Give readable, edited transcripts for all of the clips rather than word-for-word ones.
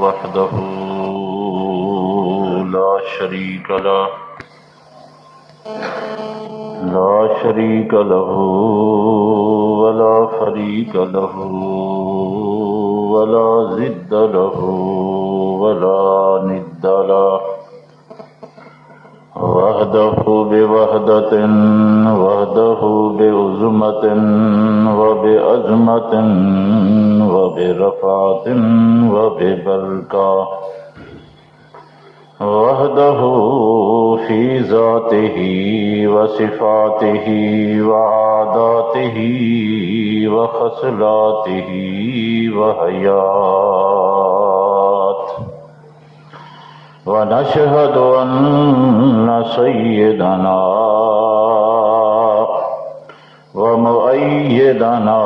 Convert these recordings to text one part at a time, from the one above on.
وحده لا شريك له ولا فريق له ولا ضد له ولا ند له وحده بوحدة وحده بعظمة وبعظمة وبرفعة وببركة وحده في ذاته وصفاته وعاداته وخصلاته وحياته ونشهد أن سيدنا ومؤيدنا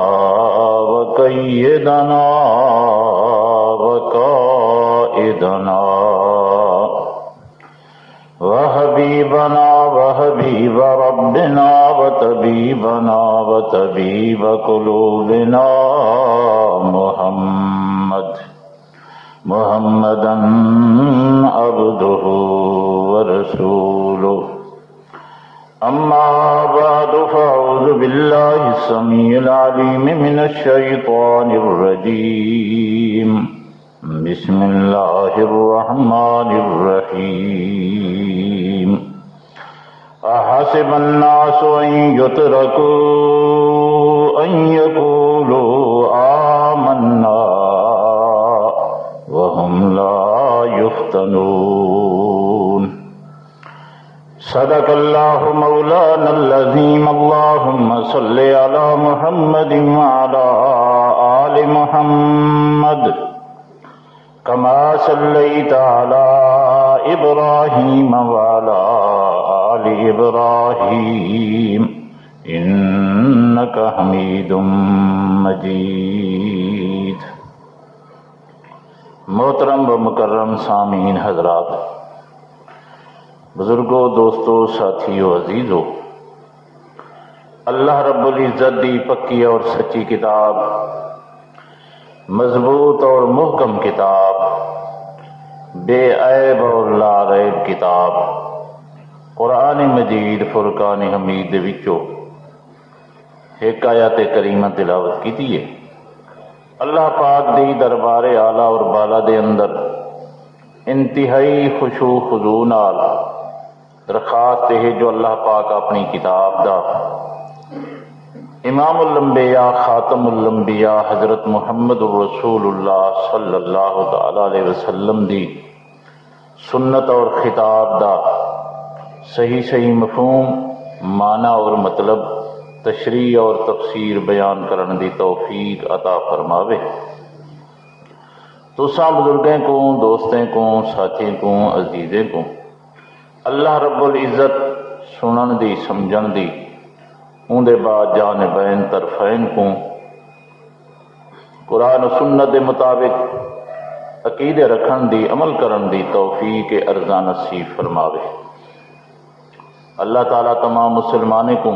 وقيدنا وقائدنا وحبيبنا وحبيب ربنا وطبيبنا وطبيب قلوبنا محمدا عبده ورسوله أما بعد فأعوذ بالله السميع العليم من الشيطان الرجيم بسم الله الرحمن الرحيم أحسب الناس أن يتركوا أن يقولوا آمنا وهم لا يفتنون صدق الله مولانا العظيم اللهم صل على محمد وعلى آل محمد كما صليت على إبراهيم وعلى آل إبراهيم إنك حميد مجيد. محترم و مکرم سامعین حضرات، بزرگوں، دوستوں، ساتھیوں، عزیزوں، اللہ رب العزت دی پکی اور سچی کتاب، مضبوط اور محکم کتاب، بے عیب اور لا ریب کتاب قرآن مجید فرقان حمید دے وچوں ایک آیت کریمہ تلاوت کیتی ہے. اللہ پاک دی دربار اعلیٰ اور بالا دے اندر انتہائی خشوع خضوع نال درخواست ہے جو اللہ پاک اپنی کتاب دا امام الانبیاء خاتم الانبیاء حضرت محمد رسول اللہ صلی اللہ تعالی علیہ وسلم دی سنت اور خطاب دا صحیح مفہوم، معنی اور مطلب، تشریح اور تفسیر بیان کرن دی توفیق عطا فرماوے. تساں بزرگیں کو، دوستیں کو، ساتھیوں کو، عزیزیں کو اللہ رب العزت سنن دی، سمجھن دی، اون دے بعد جانبین طرفین کو قرآن و سنت دے مطابق عقیدے رکھن دی، عمل کرن دی توفیق ارزاں نصیب فرماوے. اللہ تعالیٰ تمام مسلمانوں کو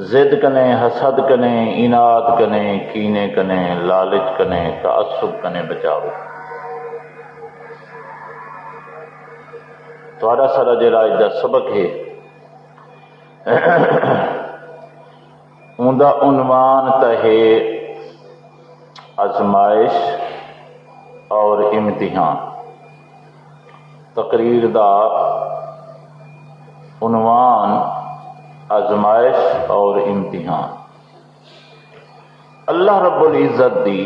ضد کنے، حسد کنے، اناد کنے، کینے کنے، لالچ کنے، تعصب کنے بچاؤ. تھوڑا سارا جڑا اج دا سبق ہے اوندا عنوان ہے آزمائش اور امتحان. تقریر دا عنوان آزمائش اور امتحان. اللہ رب العزت دی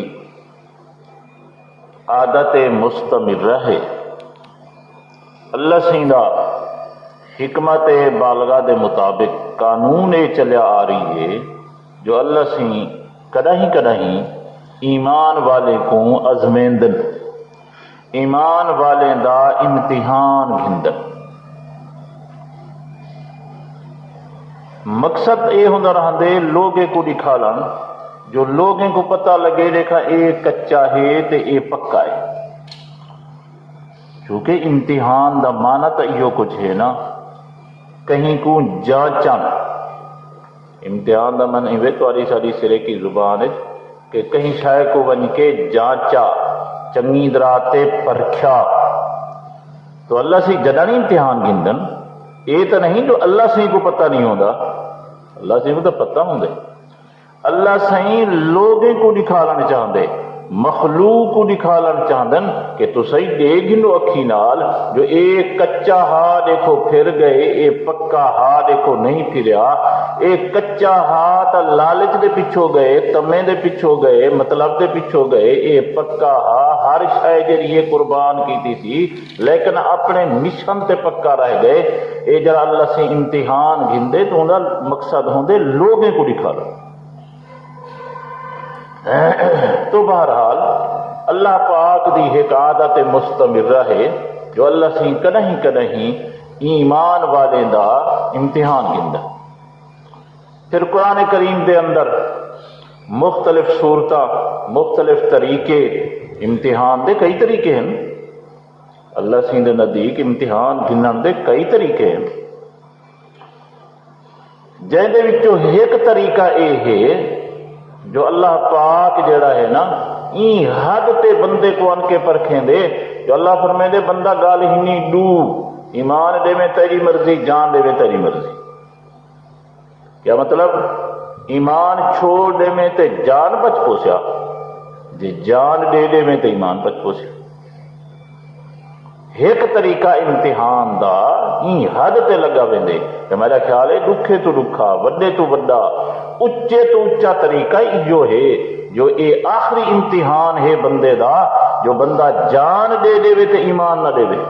عادت مستمرہ ہے. اللہ سیندا حکمت بالغہ دے مطابق قانون چلیا آ رہی ہے جو اللہ سی کدہیں ایمان والے کو ازمیندن، ایمان والے دا امتحان گھندن. مقصد یہ ہوندا رہندے لوگے کو دکھا لن جو لوگوں کو پتہ لگے دیکھا اے کچا ہے تے اے پکا ہے. چونکہ امتحان دا معنی تو یہ کچھ ہے نا، کہیں کو جانچن. امتحان دا من ایوے تواری ساری سرے کی زبان ہے کہ کہیں شاہ کو بن کے جانچا چنگی طرح تے پرکھیا تو اللہ سے جدا نہیں امتحان گندن، یہ تو نہیں جو اللہ سے کو پتہ نہیں ہوتا، اللہ سے کو تو پتہ ہوں دے۔ اللہ سائیں لوگوں کو دکھانا چاہتے، مخلوق کو دکھانا چاہتے کہ تو صحیح دیکھ لو اکھی نال جو ایک کچا ہا دیکھو پھر گئے، اے پکا ہا دیکھو نہیں پھریا، اے کچا ہا تا لالچ دے پچھو گئے، تمے دے پچھو گئے، مطلب دے پچھو گئے، اے پکا ہا ہر شے جڑی قربان کیتی سی لیکن اپنے مشن تے پکا رہ گئے۔ اے جڑا اللہ سے امتحان گھندے تو انہاں مقصد ہوندے لوگوں کو دکھانا۔ تو بہرحال اللہ پاک دی ایک عادت مستمرہ ہے جو اللہ سے کدہیں ایمان والے دا امتحان گندا۔ پھر قرآن کریم دے اندر مختلف صورتاں، مختلف طریقے، امتحان دے کئی طریقے ہیں، اللہ سے دے نزدیک امتحان گنن دے کئی طریقے ہیں، جن دے وچوں ایک طریقہ اے ہے جو اللہ پاک جڑا ہے نا این حد تے بندے کو ان کے پرکھیں دے، جو اللہ فرمائے دے بندہ گال ہی نہیں ڈو، ایمان دے میں تیری مرضی، جان دے میں تیری مرضی۔ کیا مطلب؟ ایمان چھوڑ دے میں تے جان بچ پوسیا، جی جان دے دے میں تے ایمان بچ پوسیا۔ ایک طریقہ امتحان دا این حد تے لگا ویندے کہ میرا خیال ہے دکھے تو دکھا، وڈے تو وڈا، اچے تو اچا طریقہ ایو ہے جو اے آخری امتحان ہے بندے دا، جو بندہ جان دے دے وے تے ایمان نہ دے وے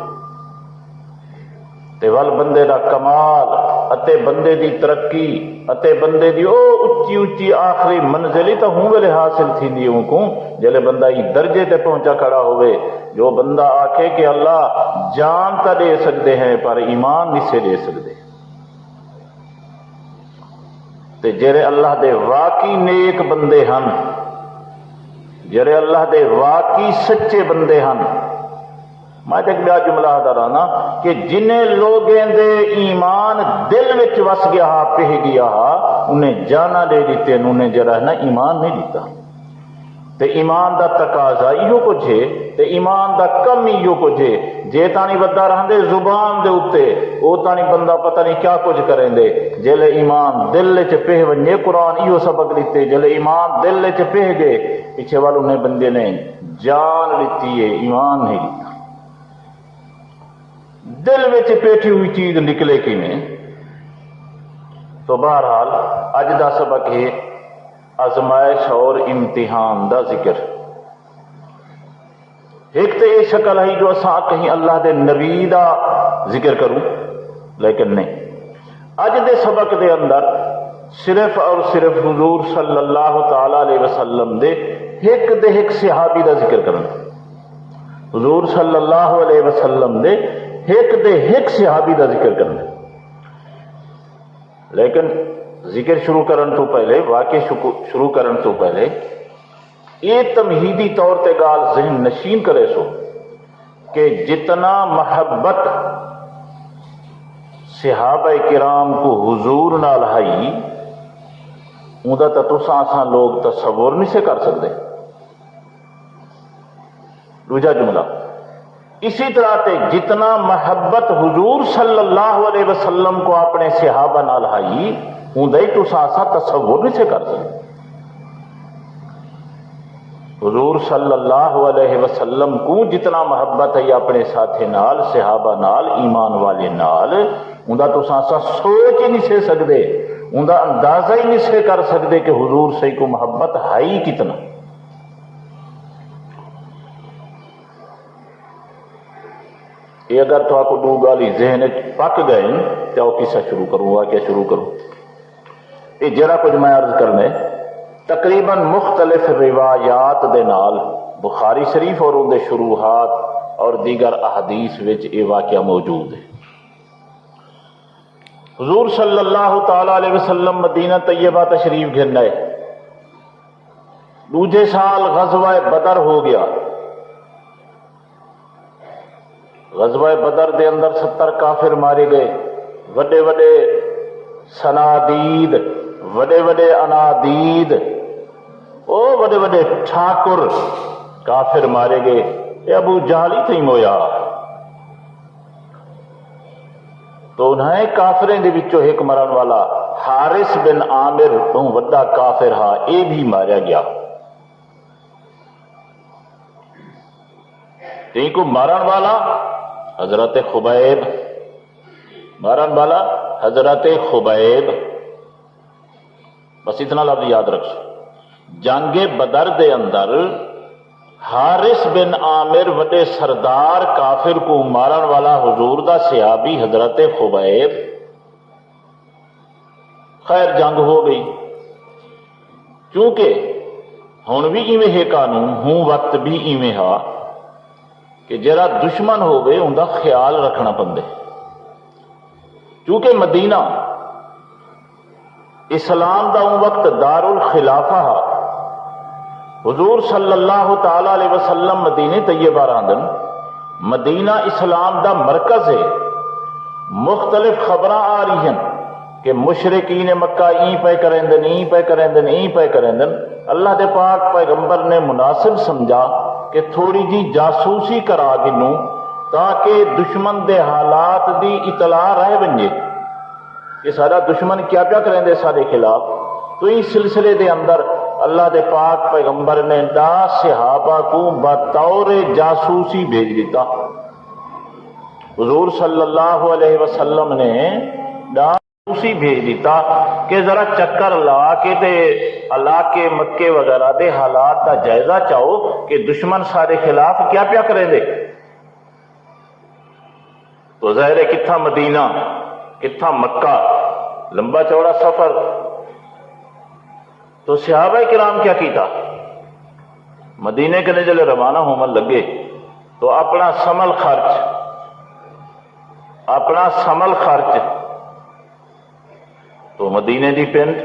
تے ول بندے دا کمال اتے بندے دی ترقی اتے بندے دی او اچی اچی آخری منزلی تو ہوں ویلے حاصل تھی دی ہوں کو جلے بندہ ای درجے تے پہنچا کھڑا ہوئے جو بندہ آکھے کہ اللہ جان تا دے سکتے ہیں پر ایمان نہیں سے دے سکتے، تے جڑے اللہ دے واقعی نیک بندے ہن، جڑے اللہ دے واقعی سچے بندے ہن، میں ایک بیا جملہ دارانا کہ جنہیں لوگیں دے ایمان دل وچ وس گیا ہا، پہ گیا ہا، انہیں جانا دے دیتے، انہیں جرا ہے نا ایمان نہیں دیتا۔ تے ایمان دا تقاضا ایو کچھ ہے تے ایمان دا کم ایو کچھ ہے، جے تانی بندہ رہندے زبان دے اتے او تانی بندہ پتہ نہیں کیا کچھ کریں دے، جلے ایمان دل چ پہ ونجے، قرآن ایو سبق لیتے جلے ایمان دل چ پہ گئے پیچھے والوں نے بندے نے جان لیتی ہے، ایمان نہیں لیتا۔ دل وچ پیٹھی ہوئی چیز نکلے کی میں۔ تو بہرحال اج دا سبق ہے آزمائش اور امتحان دا ذکر۔ ایک تو یہ شکل ہے جو اساں کہیں اللہ دے نبی دا ذکر کروں، لیکن نہیں، اج دے سبق دے اندر صرف اور صرف حضور صلی اللہ تعالی علیہ وسلم دے ایک صحابی دا ذکر کرنا، حضور صلی اللہ علیہ وسلم دے ایک صحابی دا ذکر کرنا۔ لیکن ذکر شروع کرن تو پہلے، واقع شروع کرن تو پہلے یہ تمہیدی طور تے گال ذہن نشین کرے سو کہ جتنا محبت صحابہ کرام کو حضور نال ہائی اوندا تا تساں اساں لوگ تصور نہیں سے کر سکتے۔ دوجا جملہ اسی طرح تے جتنا محبت حضور صلی اللہ علیہ وسلم کو اپنے صحابہ نال ہائی اوندا ہی تساں اساں تصور نہیں سے کر سکتے۔ حضور صلی اللہ علیہ وسلم کو جتنا محبت ہے اپنے ساتھی نال، صحابہ نال، ایمان والے نال، اوندا تساں اساں سوچ ہی نہیں سے سکتے، اوندا اندازہ ہی نہیں سے کر سکتے کہ حضور سے کو محبت ہے ہی کتنا۔ یہ اگر تو آپ کو دو گالی ذہن پک گئے تو کسا شروع کروں، واقعہ شروع کروں۔ یہ جڑا کچھ میں عرض کرنے تقریباً مختلف روایات دے نال بخاری شریف اور ان دے شروحات اور دیگر احادیث وچ یہ واقعہ موجود ہے۔ حضور صلی اللہ تعالی علیہ وسلم مدینہ طیبہ تشریف گھن آئے، دوجے سال غزوہ بدر ہو گیا۔ غزوہ بدر دے اندر 70 کافر مارے گئے، وڈے وڈے سنادید، وڈے وڈے انادید، او وڈے وڈے ٹھاکر کافر مارے گئے، یہ ابو جہل ہی تھی مویا. تو انہیں کافریں دے وچوں ایک مرن والا حارث بن عامر تو وڈا کافر ہا، اے بھی ماریا گیا. تین کو مارن والا حضرت خبیب، مارن والا حضرت خبیب. بس اتنا لفظ یاد رکھ. جنگ بدر دے اندر حارث بن عامر وڈے سردار کافر کو مارن والا حضور دا صحابی حضرت خبیب. خیر جنگ ہو گئی، چونکہ ہن بھی ایویں ہے قانون، ہوں وقت بھی ایویں ہا کہ جرا دشمن ہوئے ان دا خیال رکھنا پندے. چونکہ مدینہ اسلام دا ان وقت دار الخلافہ ہا. حضور صلی اللہ تعالی علیہ وسلم مدینہ طیبہ راندن، مدینہ اسلام دا مرکز ہے. مختلف خبراں آ رہی ہیں کہ مشرکین مکہ این پہ کرندن، این پہ کرندن، این پہ کرندن. اللہ دے پاک پیغمبر نے مناسب سمجھا کہ تھوڑی جی جاسوسی کرا گنوں تاکہ دشمن دے حالات دی اطلاع رہ بنجے کہ سارا دشمن کیا کیا کریں دے سارے خلاف. تو اس سلسلے دے اندر اللہ دے پاک پیغمبر نے 10 صحابہ کو بطور جاسوسی بھیج دیتا. حضور صلی اللہ علیہ وسلم نے جاسوسی بھیج دیتا کہ ذرا چکر لا کے تے علاقے مکے وغیرہ دے حالات دا جائزہ چاہو کہ دشمن سارے خلاف کیا کیا کریں دے. تو ظاہر ہے کتھا مدینہ کتھا مکہ، لمبا چوڑا سفر. تو صحابہ کرام کیا کیتا، مدینے کے جلے روانہ ہومن لگے تو اپنا سمل خرچ تو مدینے دی پنڈ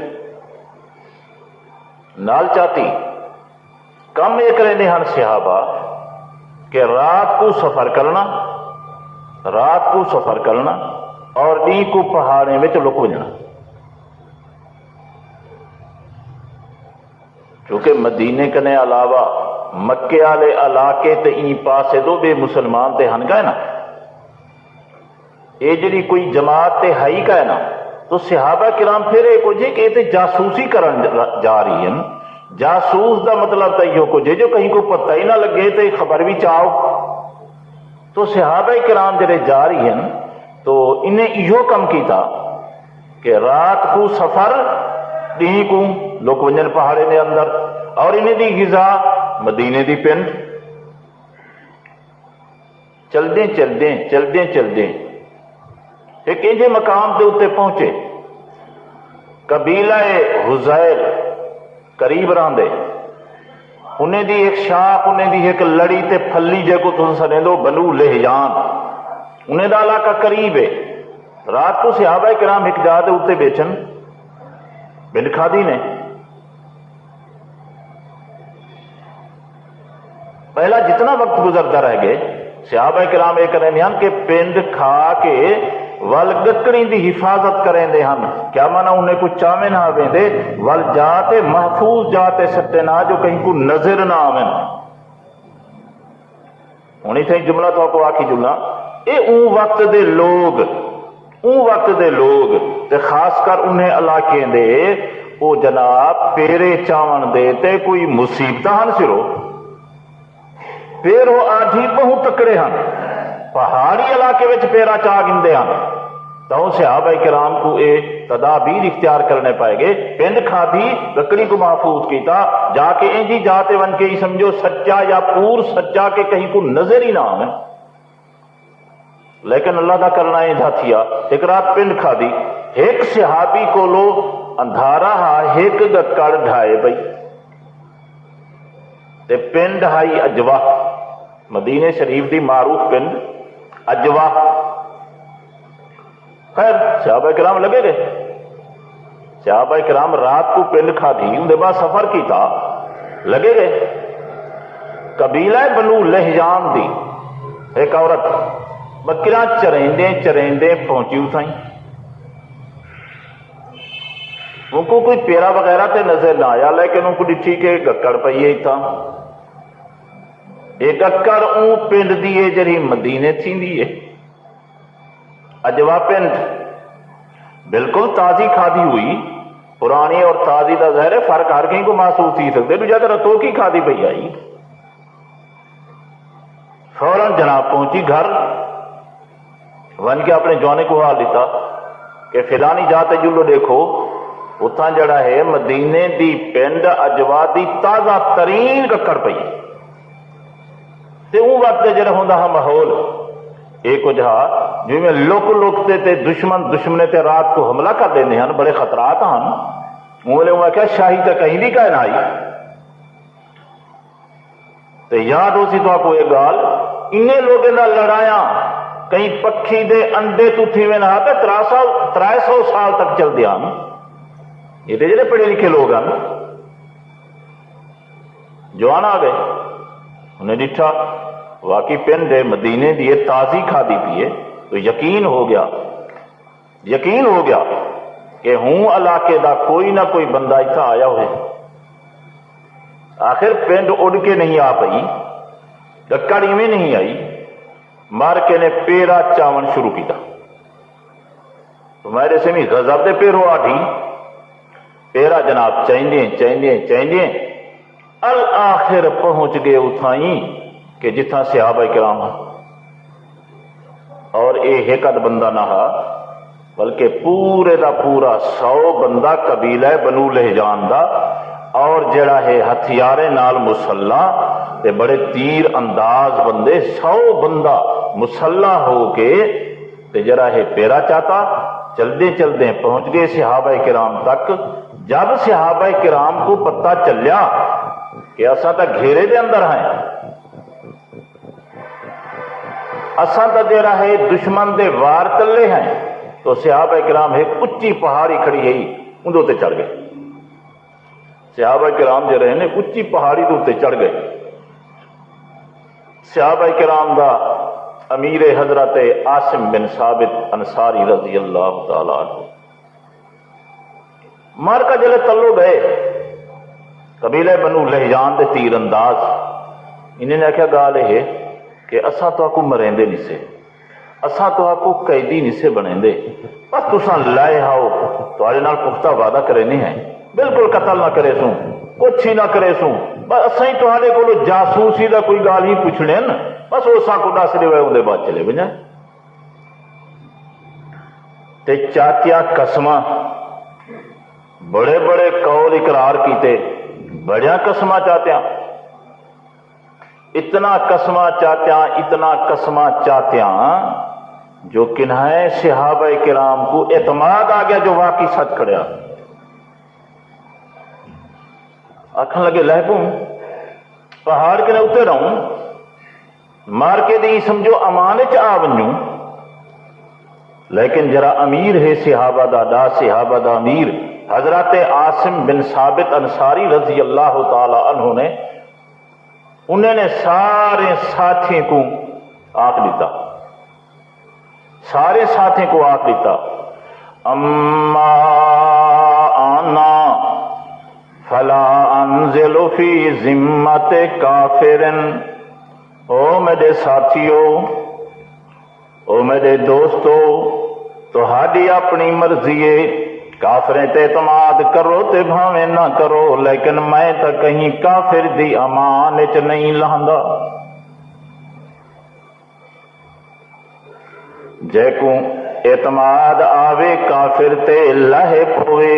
نال چاہتی. کم یہ کریں ہن صحابہ کہ رات کو سفر کرنا اور ڈی کو پہاڑے میں لک جانا. کیونکہ مدینے کنے علاوہ مکے والے علاقے تے این پاسے دو بے مسلمان تے ہن گئے نا، یہ جڑی کوئی جماعت تے ہائی کا ہے نا. تو صحابہ کرام پھر ایک ہو جے کہ تے جاسوسی کرن جا رہی ہیں. جاسوس دا مطلب تو یہ کچھ جو کہیں کو پتہ ہی نہ لگے تے خبر بھی چاہو. تو صحابہ کرام جڑے جا رہی ہیں تو انہیں یہ کم کیتا کہ رات کو سفر ڈی کو لوک ونجن پہاڑے دے اندر، اور انہیں دی غذا مدینے دی پنڈ. چلدیں ایک انجے مقام دے اتے پہنچے، قبیلہ حزیل قریب راندے. انہیں دی ایک شاخ، انہیں دی ایک لڑی تے پھلی جے کو تم سنے دو بنو لہجان، انہیں دا علاقہ قریب ہے. رات کو صحابہ کرام ایک جا دے اتے بیچن بن کھادی نے. پہلا جتنا وقت گزرتا رہ گئے صحابہ کرام یہ کریں دے ہن کہ پنڈ کھا کے ول گکڑی دی حفاظت کریں دے ہن. کیا مانا انہیں کچھ چاویں نہ آویں دے ول جاتے محفوظ جاتے سٹے نہ جو کہیں کو نظر نہ آویں. ہونی تھی جملہ تو آپ کو آکھی جملہ اے اون وقت دے لوگ تے خاص کر انہیں علاقے دے او جناب پیرے چاون دے تے کوئی مصیبت ہن سرو پیرو آجھی بہت تکڑے ہن، پہاڑی علاقے وچ پیرا چاہ گندے ہن. تو صحابہ کرام کو اے تدابیر اختیار کرنے پائے گے. پنڈ کھادی لکڑی کو محفوظ کیتا جا کے انجی جاتے ون کے ہی سمجھو سچا یا پور سچا کے کہیں کو نظر ہی نہ آئے. لیکن اللہ دا کرنا یہ تھیا ایک رات پنڈ کھادی ایک صحابی کو لو اندھارا ہا ایک گکڑ ڈھائے بھئی تے پنڈ ہائی اجوا، مدینہ شریف دی معروف پنڈ اجوا. خیر صحابہ کرام لگے گئے. صحابہ کرام رات کو پنڈ کھادی اندے بعد سفر کیتا لگے گئے. قبیلہ بنو لہجان دی ایک عورت بکرا چریندے پہنچی اتائیں. ان کو کوئی پیرا وغیرہ تے نظر نہ آیا لیکن ان کو ڈٹھی کہ گکڑ پئی تھا. ایک اکڑ اون پنڈ دیے جڑی مدینے تھیندی ہے اجوا پنڈ بالکل تازی کھادی ہوئی پرانی اور تازی کا ظاہر ہے فرق ہر کہیں کو محسوس تھی سکتے دوجا طرح تو کی کھادی پی آئی فوراً جناب پہنچی گھر ون کے اپنے جونے کو حال دیتا کہ فلانی جاتے جلو دیکھو اتھاں جڑا ہے مدینے دی پنڈ اجوا دی تازہ ترین ککڑ پئی تے اون وقت جڑا ہوندا ہا ماحول ایک وجہ جو میں لوک لوکتے تے دشمنے تے رات کو حملہ کر دینے ہیں بڑے خطرات ہیں انہوں نے کیا شاہی تے کہیں بھی کہنا آئی تے یاد ہو سی تو آپ کو ایک گال انہیں لوگوں نے لڑایا کہیں پکھی دے انڈے تو تھی میں نہا تے 300 سال تک چل دیا یہ تے جڑے پڑھے لکھے لوگ ہیں جوان آ گئے انہیں ڈٹھا واقعی پنڈ مدینے دی تازی کھادی پیے تو یقین ہو گیا کہ ہوں علاقے دا کوئی نہ کوئی بندہ اتنا آیا ہوئے آخر پنڈ اڑ کے نہیں آ پئی ککڑی میں نہیں آئی مار کے نے پیرا چاون شروع کیا تو میرے سے بھی غضب دے پیرو آٹھی پیرا جناب چاہیے الآخر پہنچ گئے اتھائیں کہ جتھاں صحابہ کرام اور ایک بندہ نہ ہا بلکہ پورے دا پورا 100 بندہ قبیلہ بنو لہجان دا اور جڑا ہے ہتھیارے نال مسلح تے بڑے تیر انداز بندے 100 بندہ مسلح ہو کے تے جڑا ہے پیرا چاہتا چلدے پہنچ گئے صحابہ کرام تک جب صحابہ کرام کو پتہ چلیا کہ اساں تا گھیرے دے اندر ہیں اساں تا جڑا ہے دشمن دے وار تلے ہیں تو صحابہ کرام ایک اچھی پہاڑی کھڑی ہے اندر تے چڑھ گئے صحابہ کرام جو رہے نے اچھی پہاڑی دے تے چڑھ گئے صحابہ کرام دا امیر حضرت عاصم بن ثابت انصاری رضی اللہ تعالی عنہ مار کا جلے تلو گئے قبیلہ بنو لہجان دے تیر انداز انہیں نے کیا گال ہے کہ اساں تو آپ کو مرین دے نہیں سے اساں تو آپ کو قیدی نہیں سے بنیں دے بس تساں لائے ہاؤ تو آج نال پختہ وعدہ کرے نہیں ہیں بالکل قتل نہ کرے سوں کچھ ہی نہ کرے سوں بس اساں ہی تو آنے کو جاسوسی دا کوئی گال ہی پوچھنے ہیں بس وہ اساں کو دس دے ہوئے اندے بعد چلے بجائیں تے چاتیا قسمہ بڑے بڑے قول اقرار کیتے بڑیا قسمہ چاہتے ہیں اتنا قسمہ چاہتے ہیں جو کنہائے صحابہ کرام کو اعتماد آ گیا جو واقعی سچ کھڑیا آکھن لگے لہبوں پہاڑ کے نے اتر رہوں مار کے دی سمجھو امانچ آ ونجوں لیکن جرا امیر ہے صحابہ دا امیر حضرت عاصم بن ثابت انصاری رضی اللہ تعالی عنہ نے انہوں نے سارے ساتھی کو آنکھ دیتا اما آنا فلا انزل فی ذمت کافرن او میرے ساتھیو او میرے دوستو تہاڈی اپنی مرضی ہے کافریں تے اعتماد کرو تے بھاویں نہ کرو لیکن میں تا کہیں کافر دی امان وچ نہیں لہندا جے کو اعتماد آوے کافر تے لہے پوے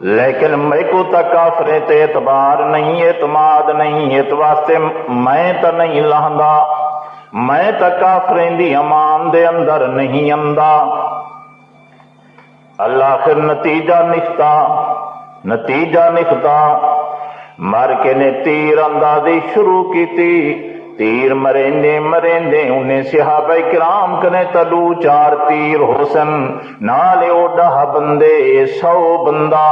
لیکن میں کو تا کافریں تے اعتماد نہیں اس واسطے میں تا نہیں لہندا میں تا کافریں دی امان دے اندر نہیں اندا اللہ آخر نتیجہ نکتا مر کے نے تیر اندازی شروع کی تیر مریندے انہیں صحابہ کرام کنے تلو 4 تیر حسن نالے اوڈہ بندے 100 بندہ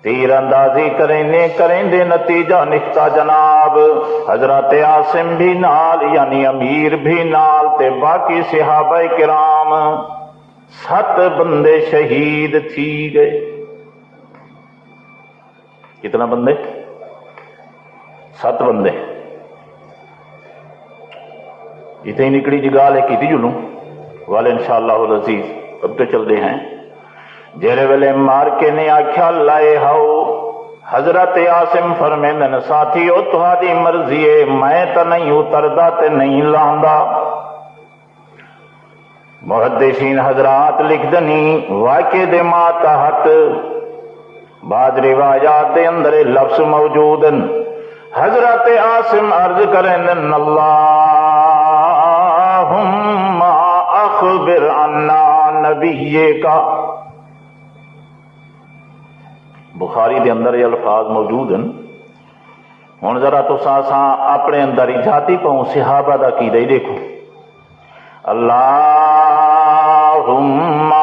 تیر اندازی کریں نتیجہ نکتا جناب حضرت عاصم بھی نال یعنی امیر بھی نال تے باقی صحابہ کرام 7 بندے شہید تھی گئے کتنا بندے 7 بندے اتنی نکڑی جی گال ہے کی جلوں والے انشاءاللہ العزیز اب تو چلتے ہیں جیرے ویلے مار کے نے آخیا لائے ہاؤ حضرت عاصم فرمیندن ساتھیو تہاڈی مرضی ہے میں تو نہیں اتردا تے نہیں لاندا محدثین حضرات لکھ دنی واقع دے ماتحت بعض روایات دے اندر لفظ موجود حضرت عاصم عرض کریں اللہم اخبر عنا نبی کا بخاری دے اندر یہ الفاظ موجود ہیں ہن ذرا تو ساساں اپنے اندر ہی جاتی پاؤں صحابہ دا عقیدہ ہی دیکھو اللہم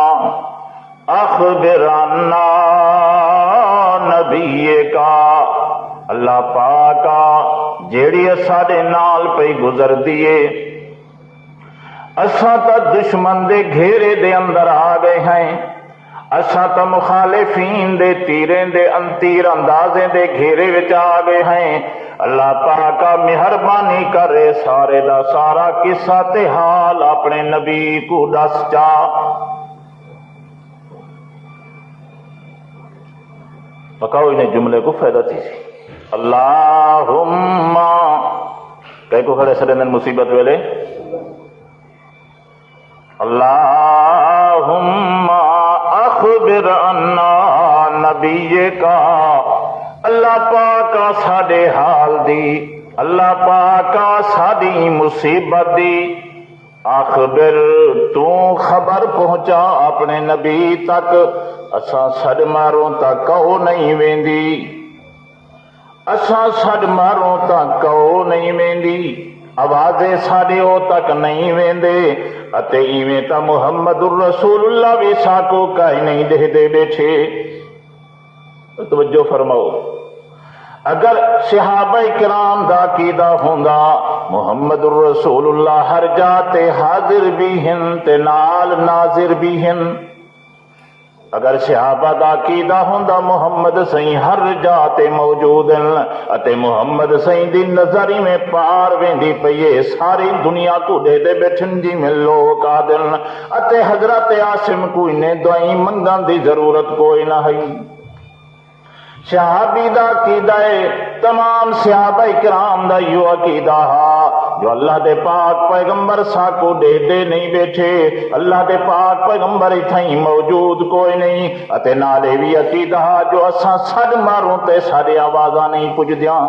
اخبر عنا نبی کا اللہ پاکا جیڑی ساڈے نال پہ گزر دیے اساں تا دشمن دے گھیرے دے اندر آ گئے ہیں اساں تا مخالفین دے تیریں دے تیر اندازیں دے گھیرے وچ آ گئے ہیں اللہ پاکا مہربانی کرے سارے دا سارا قصہ تے حال اپنے نبی کو دس چا پکاؤ انہیں جملے کو فائدہ تھی اللہم کئی کو کھڑے سرے دن مصیبت ویلے اللہم اخبر عنا نبی کا اللہ پاکا ساڈے حال دی اللہ پاکا ساڈی مصیبت دی اخبر تو خبر پہنچا اپنے نبی تک اساں سڈ ماروں تک کہو نہیں ویندی اساں سڈ ماروں تک کہو نہیں ویندی آوازیں ساڈے او تک نہیں ویندے اتے ایویں تا محمد الرسول اللہ بھی ساکو کہیں نہیں دے دے بیٹھے توجہ فرماؤ اگر صحابہ کرام دا عقیدہ ہوندا محمد الرسول اللہ ہر جاتے حاضر بھی ہن تے نال ناظر بھی ہن اگر صحابہ دا عقیدہ ہوندا محمد سائیں ہر جاتے موجود ہیں اتے محمد سائیں دی نظری میں پار ویندی پئیے ساری دنیا کو دے دے بیٹھن جی میں لوگ آدن اتے حضرت عاصم کو انہیں دعائیں منگان دی ضرورت کوئی نہ ہے صحابی دا عقیدہ تمام صحابہ کرام دا یو عقیدہ جو اللہ دے پاک پیغمبر ساکو دے دے نہیں بیٹھے اللہ دے پاک پیغمبر اتھائیں موجود کوئی نہیں اتے نالے بھی عقیدہ جو اساں سڈ ماروں تے سارے آوازاں نہیں پج دیاں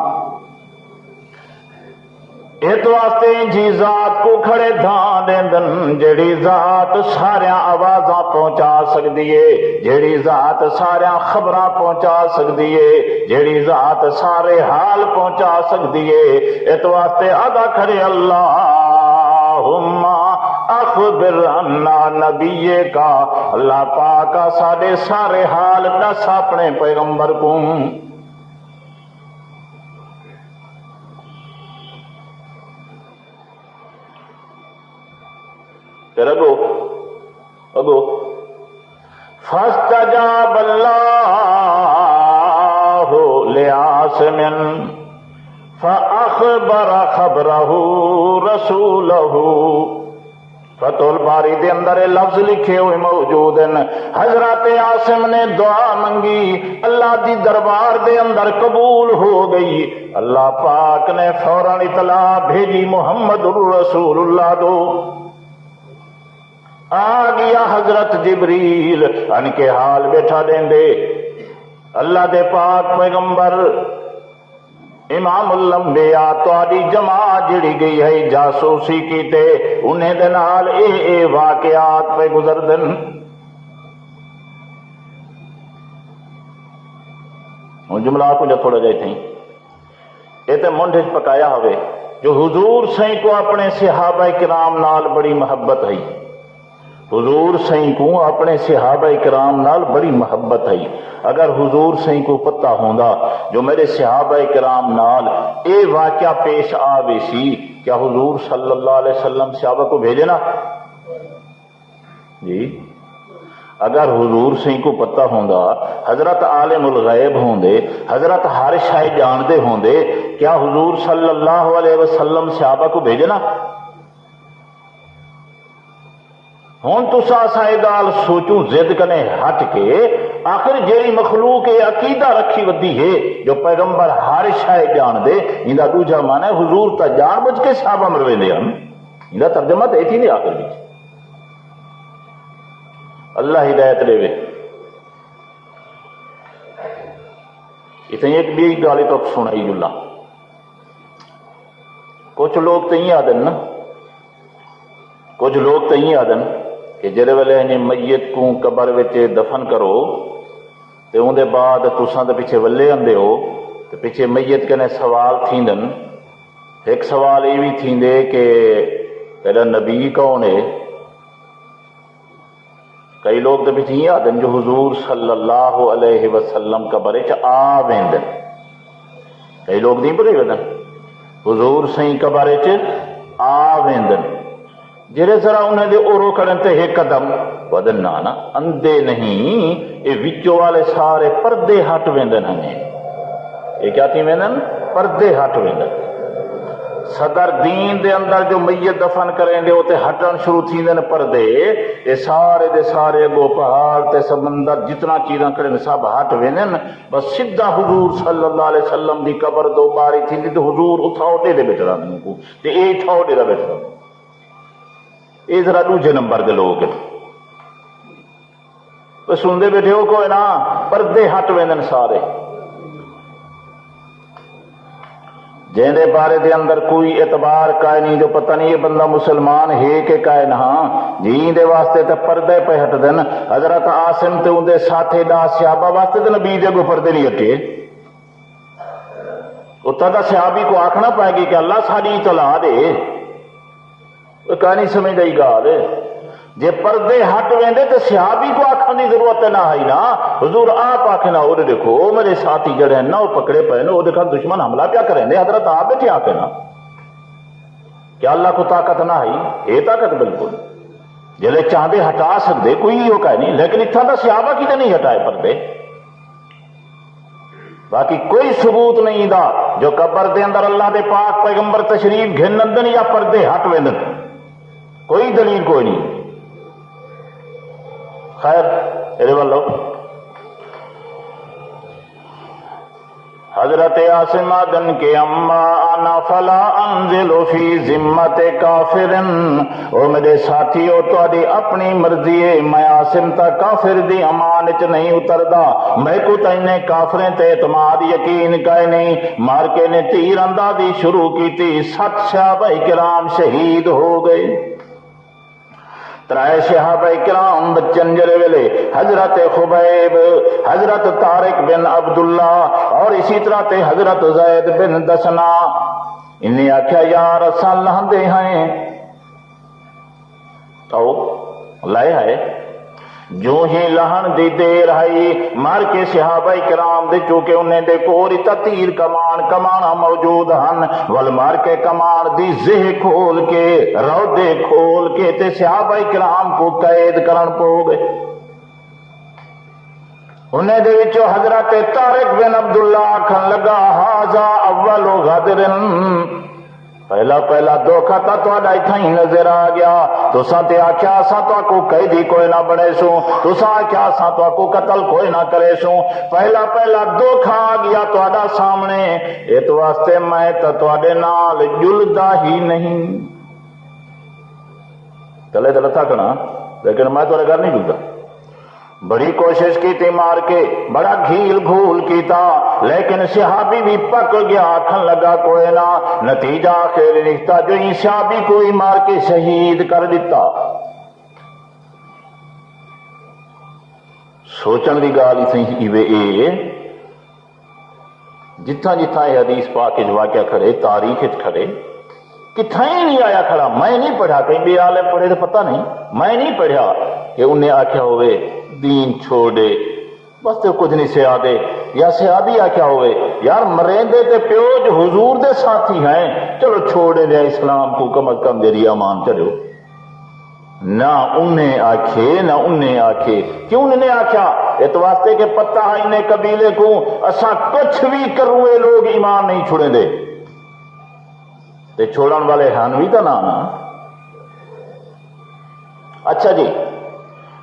اس واسطے جی ذات کو کھڑے دھان دیندن جیڑی ذات سارے آوازاں پہنچا سکتی ہے جیڑی ذات سارے خبراں پہنچا سکتی ہے جیڑی ذات سارے حال پہنچا سکتی ہے اس واسطے ادا کھڑے اللہم اخبر عنا نبی کا اللہ پاکا سارے سارے حال دس اپنے پیغمبر کو پھر اگو فاستجاب اللہ لعاصم فاخبر خبرہ رسولہ فتح الباری دے اندر لفظ لکھے ہوئے موجود ہیں حضرت عاصم نے دعا منگی اللہ دی دربار دے اندر قبول ہو گئی اللہ پاک نے فوراً اطلاع بھیجی محمد الرسول اللہ دو آ گیا حضرت جبریل ان کے حال بیٹھا دیں دے اللہ دے پاک پیغمبر امام الانبیاء تہاڈی جماعت جڑی گئی ہے جاسوسی کیتے انہیں دے نال اے واقعات پہ گزر دن ہوں جملہ کو جو تھوڑا جائے تھیں یہ تو منڈ پکایا ہوئے جو حضور سائیں کو اپنے صحابہ کرام نال بڑی محبت ہے حضور سائیں کو اپنے صحابہ کرام نال بڑی محبت ہے اگر حضور سائیں کو پتہ ہوندا جو میرے صحابہ کرام نال اے واقعہ پیش آوے سی کیا حضور صلی اللہ علیہ وسلم صحابہ کو بھیجے نا جی اگر حضور سائیں کو پتہ ہوندا حضرت عالم الغیب ہوندے حضرت ہر شے جاندے ہوندے کیا حضور صلی اللہ علیہ وسلم صحابہ کو بھیجنا؟ ہوں تسا یہ گال سوچوں زد کنے ہٹ کے آخر جیڑی مخلوق یہ عقیدہ رکھی ودی ہے جو پیغمبر ہر شے جان دے، ان کا دوجا مانا ہے حضور تا جان بچ کے صحابہ مرویندے ہیں، ان کا ترجمہ تو یہ نہیں آخر بھی۔ اللہ ہدایت دے وے۔ اتنی ایک بھی گالی تو سنائی جلا، کچھ لوگ تو یہ آدن نا، کچھ لوگ تو یہ آدن کہ جڑے ویلے میت کو قبر وچ دفن کرو تے اون دے بعد تساں دے پیچھے ولے آندے ہو تے پیچھے میت کنے سوال تھیندن۔ ایک سوال یہ بھی تھیندے کہ تیرا نبی کون ہے؟ کئی لوگ تو پیچھے یہ آدن جو حضور صلی اللہ علیہ وسلم قبر چ آ ویندن، کئی لوگ نہیں پڑے ودن حضور سہیں قبر چ آ ویندن، جڑے ذرا انہیں دے اورو کرن تے ایک قدم ودن نہ اندے نہیں، یہ وچوں والے سارے پردے ہٹ ویندن ہیں۔ یہ کیا تھی ویندن؟ پردے ہٹ ویندن۔ صدر دین دے اندر جو میت دفن کریں دے ہوتے ہٹن شروع تھی دن پردے، یہ سارے دے سارے گو پہاڑ تے سمندر جتنا چیزاں کریں سب ہٹ ویندن، بس سیدھا حضور صلی اللہ علیہ وسلم دی قبر دو باری تھی دی تو حضور اتھاؤ دے بیٹھ رہا کو تے اے ٹھاؤ دے بیٹھ رہا۔ یہ ذرا دوجے نمبر دے لوگ سندے بیٹھے ہو کوئی نہ، پردے ہٹ ویندن سارے، جن دے بارے دے اندر کوئی اعتبار کائے نہیں، جو پتہ نہیں یہ بندہ مسلمان ہے کہ کائے نہ، جی دے واسطے تے پردے پہ ہٹ دن۔ حضرت عاصم تے اندے ساتھے دا صحابہ واسطے تے نبی دے کو پردے نہیں ہٹے، اتنا دا صحابی کو آکھنا پائے گی کہ اللہ ساری اطلاع دے، وہ کہا نہیں سمجھ گئی گال۔ جے پردے ہٹ ویندے تو صحابی کو آکھن دی ضرورت نہ آئی نا، حضور آپ آکھے نا، وہ دیکھو میرے ساتھی جڑے ہیں نا وہ پکڑے پے نا، وہ دیکھا دشمن حملہ کیا کریں دے، حضرت آپ بیٹھے آکے نا، کیا اللہ کو طاقت نہ آئی؟ یہ طاقت بالکل جلے چاہتے ہٹا سکتے، کوئی یہ کہہ نہیں، لیکن اتنا تو صحابہ کی تو نہیں ہٹائے پردے، باقی کوئی ثبوت نہیں دا جو قبر دے اندر اللہ دے پاک پیغمبر تشریف گھنندن یا پردے ہٹ ویندن، کوئی دلیل کوئی نہیں۔ خیر میرے والو، حضرت عاصم آدن کے اما انا فلا انزل فی ذمت کافرن، او میرے ساتھیو تہاڈی اپنی مرضی ہے، میں عاصم تا کافر دی امان وچ نہیں اتردا، میں کو تینے کافریں تے اعتماد یقین کائے نہیں۔ مار کے نے تیر اندازی شروع کی تھی، 7 صحابہ کرام شہید ہو گئے، 3 صحابہ کرام بچن جڑے ویلے حضرت خبیب، حضرت طارق بن عبداللہ اور اسی طرح تے حضرت زید بن دسنا، انہیں آکھیا یار اساں لہندے ہیں، تو لائے ہے جو ہی لہن دی دیر آئی، مار کے صحابہ کرام دے چونکہ انہیں دے کوری تیر کمانا موجود ہن، ول مار کے کمان دی زہ کھول کے رودے کھول کے تے صحابہ کرام کو قید کرن پو گئے۔ انہیں دے وچوں حضرت طارق بن عبداللہ آکھن لگا ہاذا اول غدرن، پہلا دھوکھا تا تہاڈا ایتھاں ہی نظر آ گیا، تساں تے آکھیا اساں تہاکو قیدی کوئی نہ بنے سوں، تساں آکھیا اساں تہاکو قتل کوئی نہ کرے سوں، پہلا دھوکھا آ گیا تہاڈا سامنے، اس واسطے میں تے تہاڈے نال جلدا ہی نہیں، تلے تے لتھا کنا، لیکن میں تہاڈے گھر نہیں جلدا۔ بڑی کوشش کی تھی مار کے، بڑا گھیل گھول کیتا، لیکن صحابی بھی پک گیا، آکھن لگا کوئی نہ، نتیجہ آخر نکتا جو ان صحابی کو ہی مار کے شہید کر دیتا۔ سوچن دی گال اے جتھاں یہ حدیث پاک واقعہ کھڑے، تاریخ کھڑے، کتھاں ہی نہیں آیا کھڑا، میں نہیں پڑھا، کہیں بھی عالم پڑھے تو پتہ نہیں، میں نہیں پڑھا کہ انہیں آکھیا ہوئے دین چھوڑے بس تو کچھ نہیں سیا دے، یا صحابی آکھیا ہوئے یار مریندے تے پیو جو حضور دے ساتھی ہیں، چلو چھوڑے دے اسلام کو کم از کم میری امان چلو۔ نہ انہیں آکھے، کیوں انہیں آکھیا؟ اس واسطے کہ پتہ ہے انہیں قبیلے کو اساں کچھ بھی کروے لوگ ایمان نہیں چھوڑے دے، تے چھوڑن والے ہن بھی تو نہ. اچھا جی،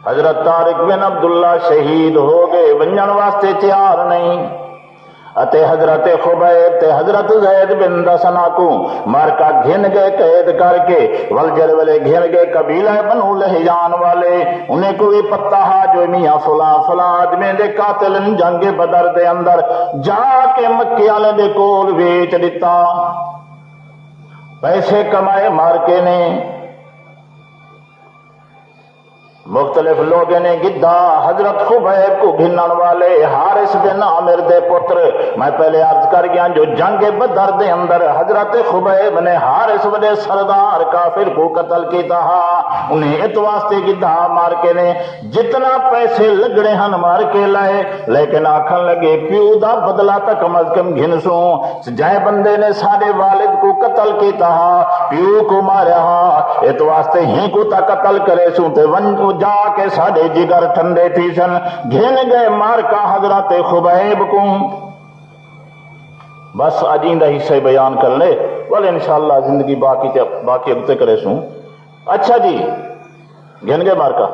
حضرت طارق بن عبداللہ شہید ہو گئے، ونجن واسطے تیار نہیں. اتے حضرت خبیب تے حضرت زید بن دسنا کو مارکا گھن گئے قید کر کے. ولجر والے گھن گئے قبیلہ بنو لہجان والے، انہیں کوئی پتہ ہا جو میاں فلاں فلاں آدمی دے قاتل جنگ بدر دے اندر جا کے مکے والے دے کول ویچ دیتا، پیسے کمائے مارکے نے. مختلف لوگوں نے گدا حضرت خبیب کو گھنن والے حارث بن عامر دے پتر، میں پہلے عرض کر گیا جو جنگ بدر دے اندر حضرت خبیب نے حارث بڑے سردار کافر کو قتل کیتا، انہیں اس واسطے گدا مار کے نے جتنا پیسے لگڑے ہن مار کے لائے، لیکن آکھن لگے پیو دا بدلہ تک کم از کم گھنسوں. جائے بندے نے سارے والد کو قتل کیتا پیو کو ماریا، اس واسطے ہی کو تا قتل کرے سوں تے ون جا کے ساڑے جگر ٹھنڈے تھی سن. گھن گئے مارکا حضرت خبیب کو. بس آجیندہ حصے بیان کر لے بولے انشاءاللہ زندگی باقی اگتے کرے سوں. اچھا جی، گھن گئے مارکا،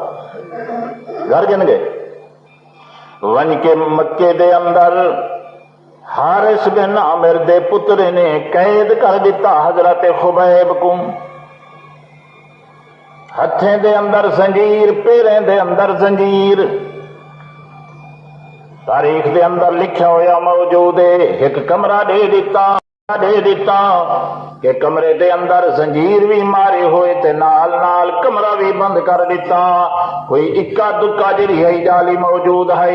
گھر گھن گئے. ون کے مکے دے اندر حارث بن عامر دے پتر نے قید کر دیتا حضرت خبیب کو. ہتھیں دے اندر زنجیر، پیریں دے اندر زنجیر. تاریخ دے اندر لکھا ہویا موجود ہے، ایک کمرہ دے دیتا کہ کمرے دے اندر زنجیر بھی مارے ہوئے تے نال نال کمرہ بھی بند کر دیتا. کوئی اکا دکا جڑی ہے جالی موجود ہے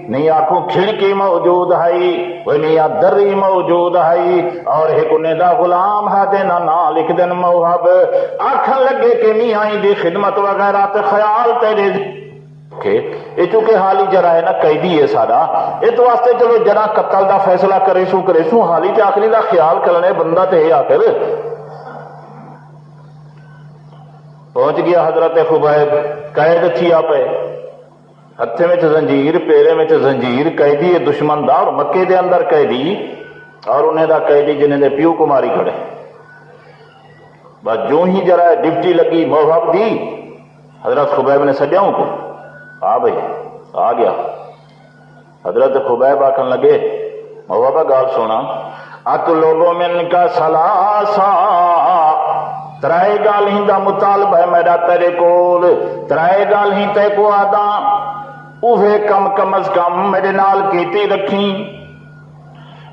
نہیں، آنکھوں کھڑکی موجود ہے، کوئی نہیں دری موجود ہے، اور ایک انہیں دا غلام ہے دینا نا لکھ دن موہب. آنکھن لگے کہ میاں دی خدمت وغیرہ تے خیال تیرے یہ چونکہ حالی جرا ہے نا قیدی ہے سارا، اس واسطے چلو جرا قتل دا فیصلہ کرے سو حالی تے آخری دا خیال کرنے بندہ تے آخر پہنچ گیا. حضرت خبیب قید تھی آپ ہتھے میں زنجیر، پیرے میں زنجیر، قیدی ہے دشمن دا، اور مکے دے اندر قیدی، اور انہیں دا قیدی جنہیں دے پیو کو ماری کھڑے. بس جو ہی جرا ڈپٹی لگی موہب دی، حضرت خبیب نے سجاؤں کو بھائی آ گیا. حضرت خبیب آکھن لگے موہبہ گال سونا، اطلب من کا سلاسا، ترائے گال ہی دا مطالبہ ہے میرا تیرے کول، ترائے گال ہی تے کو آدھا اوہے کم از کم میرے نال کیتی رکھی.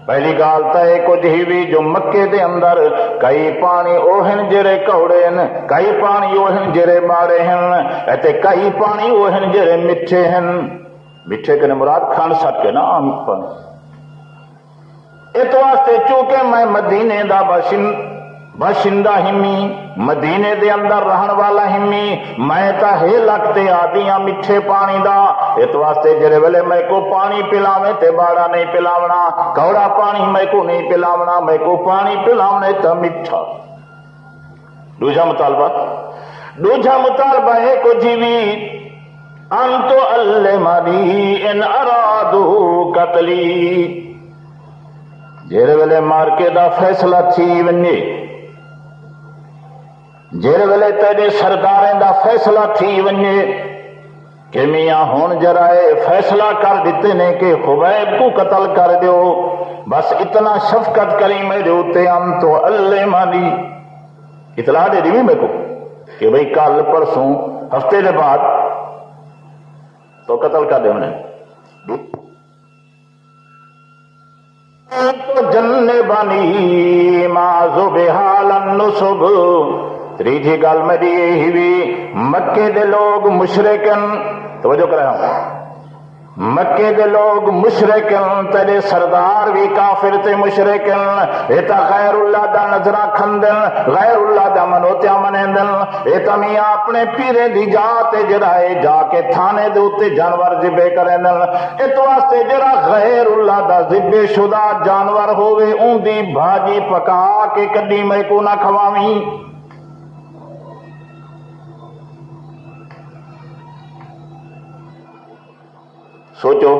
پہلی گال تے کچھ ہی بھی جو مکے دے اندر کئی پانی اوہن جرے کوڑے ہیں، کئی پانی اوہن جرے ماڑے ہیں، ایتے کئی پانی اوہن جرے مٹھے ہیں. مٹھے کنے مراد کھان سٹ کے نا آم پانی. اس واسطے چونکہ میں مدینے دا باشندہ ہمی، مدینے دے اندر رہن والا ہمی، میں تا ہے لگتے آدیاں مٹھے پانی دا. اس واسطے جرے ویلے میں کو پانی پلاویں تے باڑا نہیں پلاونا، کوڑا پانی میں کو نہیں پلاونا، میں کو پانی پلاونے تا میٹھا. دوجا مطالبہ ہے کو جیوی انتو علمانی ان ارادو قتلی. جرے ویلے مارکے دا فیصلہ تھی ونجے، جرے ویلے تیرے سرداریں دا فیصلہ تھی ونجے کہ میاں ہون جرائے فیصلہ کر دیتے نے کہ خبیب کو قتل کر دیو، بس اتنا شفقت کری میرے ہوتے ہم تو اللہ مانی اطلاع دے دی میں کو کہ بھئی کل پرسوں ہفتے دے بعد تو قتل کر دے انہیں. تو جنبانی مازو بحال النصب. تریجی گل میں دی ہوئی مکے دے لوگ مشرکن، توجہ کرے ہوں، مکے دے لوگ مشرکن، تیرے سردار بھی کافر تے مشرکن، ایتا غیر اللہ دا نظرہ کھندن، غیر اللہ دا منوتیا منیندن. ایتا میاں اپنے پیرے دی جاتے جرائے جا کے تھانے دے اتے جانور ذبے کریندن. اس واسطے جرا غیر اللہ دا ذبے شدہ جانور ہوئے اون دی بھاجی پکا کے کڈی میں کو نہ کھواویں. سوچو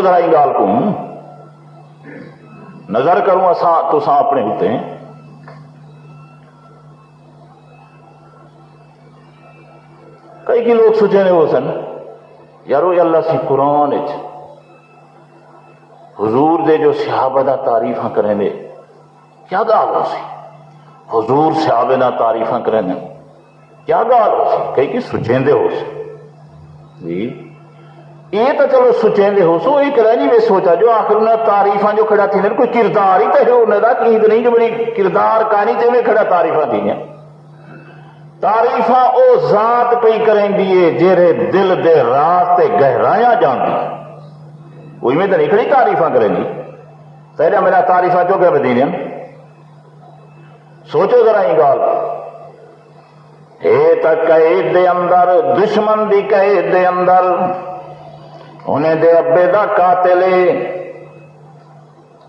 ذرا ان گال کو. نظر کروں تساں اپنے ہوتے ہیں. کئی کی لوگ سوچے نے وہ سن یارو اللہ سی قرآن حضور دے جو صحابہ دا تعریفاں کریں دے کیا گال ہو سی. حضور صحابہ دا تعریفاں کریں دے کیا گال ہو سی. کئی کی سوچیں دے ہو سی جی یہ تو چلو سوچیں دے ہو سو یہ کرا نہیں میں سوچا جو آخر انہیں تعریفاں جو کھڑا تھی کوئی کردار ہی تو انہیں دا کہ نہیں جو بڑی کردار کہانی تے میں کھڑا تعریفاں تھی ہیں. تعریفاں او ذات پہ کریں دیئے جیرے دل دے راز تے گہرایاں جان دی وہی میں تو نہیں کھڑی تعریفاں کریں دی. تیرا میرا تعریفاں جو کہ بدینیں سوچو ذرا یہ گال اے تک قید دے اندر دشمن دی قید دے اندر انہیں دے ابے دا قاتلے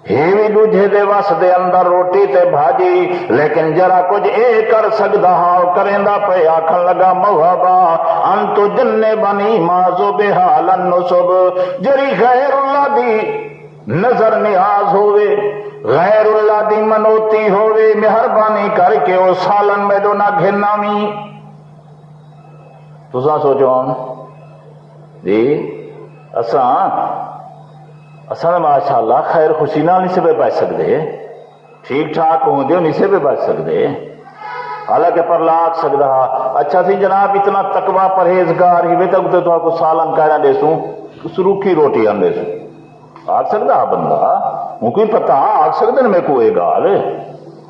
ہی بھی دوجھے دے وس دے اندر روٹی تے بھاجی لیکن جرا کچھ اے کر سکدا ہاں کریندا پہ آکھن لگا موہبا انتو جنے بنی مازو بحالن نصب جری غیر اللہ دی نظر نیاز ہوئے غیر اللہ دی منوتی ہوئے مہربانی کر کے او سالن میں دو نہ گھنامی. تساں سوچو جی اساں ماشاءاللہ خیر خوشی نال نہیں سے پہ بچ سکتے ٹھیک ٹھاک ہوں دے نہیں سے پہ بچ سکتے حالانکہ پر لاکھ سکتا. اچھا سی جناب اتنا تقوی پرہیزگار ہی وے تک تو کو سالن کہنا دے سوں سروکھی روٹی آن دے سوں آگ سکتا بندہ وہ کوئی پتہ آگ سکتے نا میں کو یہ گال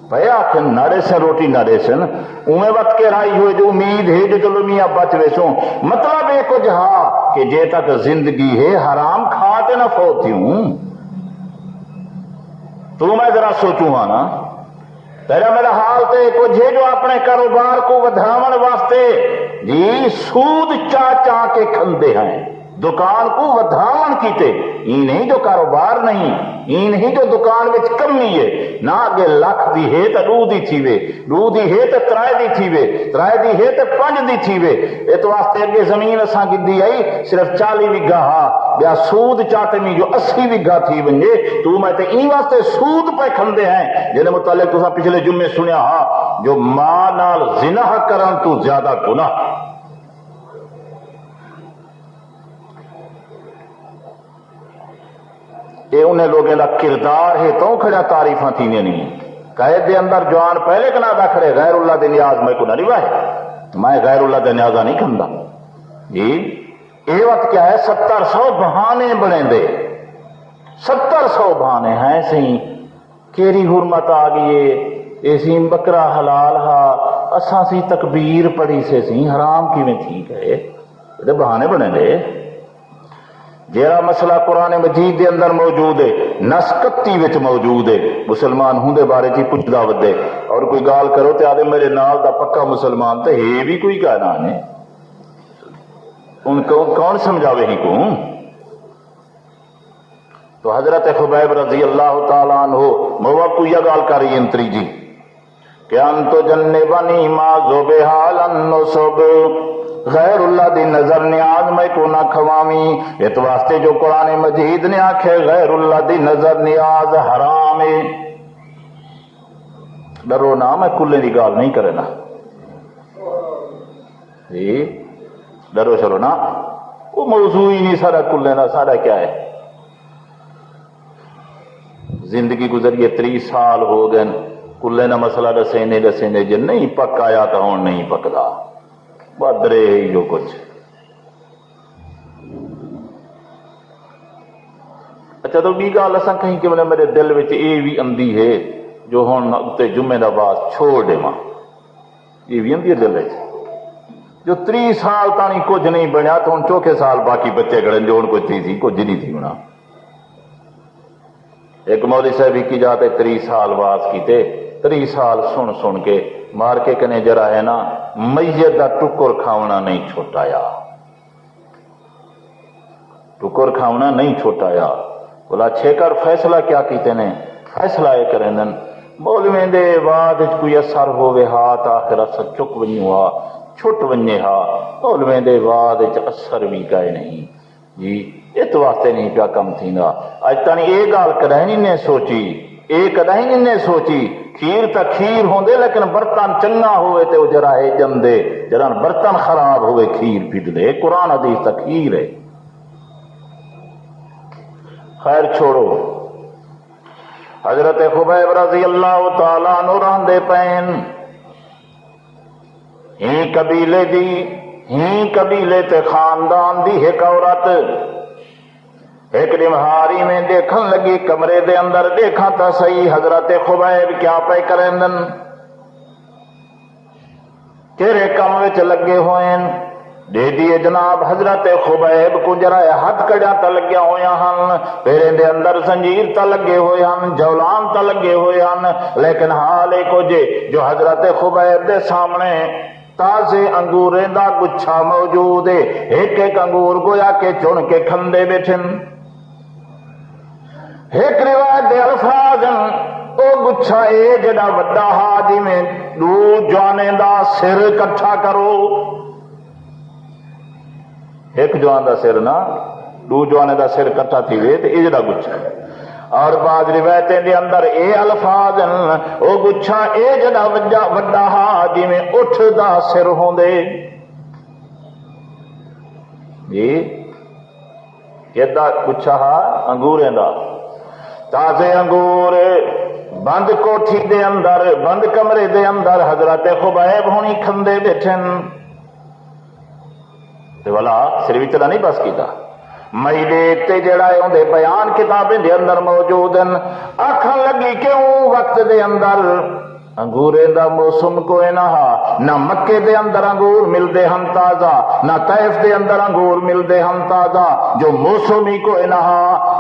بھائی آخر نڑے سے روٹی نڑے سے اویں وقت کے رائی ہوئے جو امید ہے جو چلو میاں بچ ویسوں مطلب ایک کچھ ہاں کہ جے تک زندگی ہے حرام کھاتے نہ فوتی ہوں تو میں ذرا سوچوں ہاں نا تیرا میرا حال تے کچھ ہے جو اپنے کاروبار کو ودھاون واسطے جی سود چا کے کھندے ہیں دکان کو ودھاون کیتے یہ نہیں جو کاروبار نہیں یہ نہیں جو دکان وچ کمی ہے نہ اگے لاکھ دی ہے تے دو دی تھیوے دو دی ہے تے ترائے دی تھیوے ترائے دی ہے تے پنج دی تھیوے اے تو واسطے اگے زمین اساں کی آئی صرف 40 وگا ہا بیا سود چاہتے میں جو 80 وگا تھی ونجے تو میں تے این واسطے سود پہ کھندے ہیں جن متعلق تساں پچھلے جمعے سنیا ہا جو ماں نال زنا کرن تو زیادہ گناہ. یہ انہیں لوگوں کا کردار ہے تو کھڑا تعریفاں تھی نہیں قید دے اندر جوان پہلے کنا دا کھڑے غیر اللہ دے نیاز میں کو نہ رواہے میں غیر اللہ دے نیازہ نہیں کھندا جی. یہ وقت کیا ہے 700 بہانے بنے دے 700 بہانے ہیں صحیح کیری حرمت آ گئی ایسی بکرا حلال ہا اساں سی تکبیر پڑھی سے سی حرام کی میں ٹھیک ہے یہ بہانے بنے دے. جیڑا مسئلہ قرآن مجید دے اندر موجود ہے نس 31 وچ موجود ہے مسلمان ہوں دے بارے چی پوچھ دعوت دے اور کوئی گال کرو تے آدھے میرے نال دا پکا مسلمان تے ہے بھی کوئی کہنا ہے ان کو کون سمجھاوے ہی کو. تو حضرت خبیب رضی اللہ تعالیٰ عنہ مواب کو یہ گال کر رہی انتری جی کہ انتو جنبنی ما ذبح النصب غیر اللہ دی نظر نیاز میں کو نہ کھوامی. یہ تو واسطے جو قرآن مجید نے آکھے غیر اللہ دی نظر نیاز حرام ہے. ڈرو نہ میں کلے دی گال نہیں کرے نا جی ڈرو چلو نا وہ موضوع ہی نہیں سارا کلے نا سارا کیا ہے زندگی گزریے 30 سال ہو گئے کلے نہ مسئلہ دسیں جن نہیں پک آیا تو ہوں نہیں پکدا بدرے ہی جو کچھ. اچھا تو بھی گال اساں کہیں کہ میرے دل وچ یہ بھی اندھی ہے جو ہن تے جمعے دا بعد چھوڑ دے ماں یہ بھی اندھی ہے دل وچ جو 30 سال تانی کچھ نہیں بنیا تو ہن چوکھے سال باقی بچے گڑن جو ہن کچھ تھی کچھ نہیں تھی ہونا. ایک مولوی صاحب کی جاتے 30 سال باز کیتے 30 سال سن کے مار کے کنے جرا ہے نا میت دا ٹکر کھاونا نہیں چھوٹایا ٹکر کھاونا نہیں چھوٹایا. بولا چھیکر فیصلہ کیا کیتے نے فیصلہ یہ کریں دن مولویں دے بعد کوئی اثر ہوئے ہا تا آخر اثر چک ونی ہوا چھٹ ونجے ہا مولویں دے بعد اثر بھی کائے نہیں جی. اس واسطے نہیں پیا کم تھیندا. اج تانی یہ گال کرہنی نے سوچی یہ کدی نہیں سوچی کھیر تو کھیر ہوندے لیکن برتن چنگا ہوئے تے وہ جرائے جمدے جران برتن خراب ہوئے کھیر پھٹ دے. قرآن حدیث تا کھیر ہے. خیر چھوڑو. حضرت خبیب رضی اللہ تعالیٰ عنہ رہندے پین ہی قبیلے تے خاندان دی ایک عورت ایک نمہاری میں دیکھن لگی کمرے دے اندر. دیکھا تا صحیح حضرت خبیب کیا پہ کرندن تیرے کم وچ لگے ہوئے. دے دیے جناب حضرت خبیب کو جرائے ہاتھ کڑیاں تا لگیا ہویا ہن, پیرے دے اندر زنجیر تا لگے ہوئے ہن, جولان تا لگے ہوئے ہن. لیکن حال ایک جے جو حضرت خبیب دے سامنے تازے انگوریں دا گچھا موجود ہے. ایک ایک انگور گویا کے چن کے کھندے بیٹھن. ایک روایت دے الفاظ او گچھا اے جڑا وڈا حاجی میں دو جوانے دا سر کٹھا کرو. ایک جوان دا سر نا دو جوانے دا سر کٹھا تھی وے تے اے جڑا گچھا. اور بعض روایتیں دے اندر اے الفاظ او گچھا اے جڑا وڈا حاجی میں اٹھ دا سر ہوندے. جی ایدا گچھا انگوریں دا تازے انگور بند کوٹھی دے اندر بند کمرے دے اندر حضرت خبیب ہونی کھندے بیٹھن. تے والا سر وچ نہیں بس کیتا مئی تے جڑا ہے اندے بیان کتابیں دے اندر موجود ہیں. آکھن لگی کیوں وقت دے اندر انگورے دا موسم کوئی نہ مکے دے اندر انگور ملدے ہن تازہ, نہ طائف دے اندر انگور ملدے ہن تازہ, جو موسم ہی کوئی نہ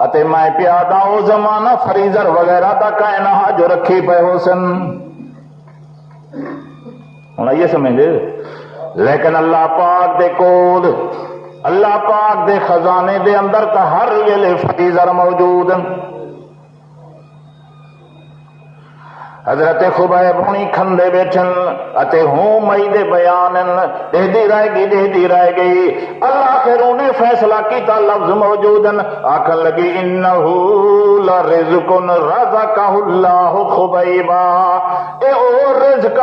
اتے میں پیادا او زمانہ فریزر وغیرہ دا کائے نہ جو رکھی پے ہو سن. ہن یہ سمجھے. لیکن اللہ پاک دے کول اللہ پاک دے خزانے دے اندر تا ہر ویلے فریزر موجود. حضرت خبیب ہونی کھندے بیٹھن اتے ہوں مئی دے بیانن دے دی رہ گئی. اللہ خیروں نے فیصلہ کیتا لفظ موجودن. آکھن لگی انہو لرزق رزقہ اللہ خبیبا. اے او رزق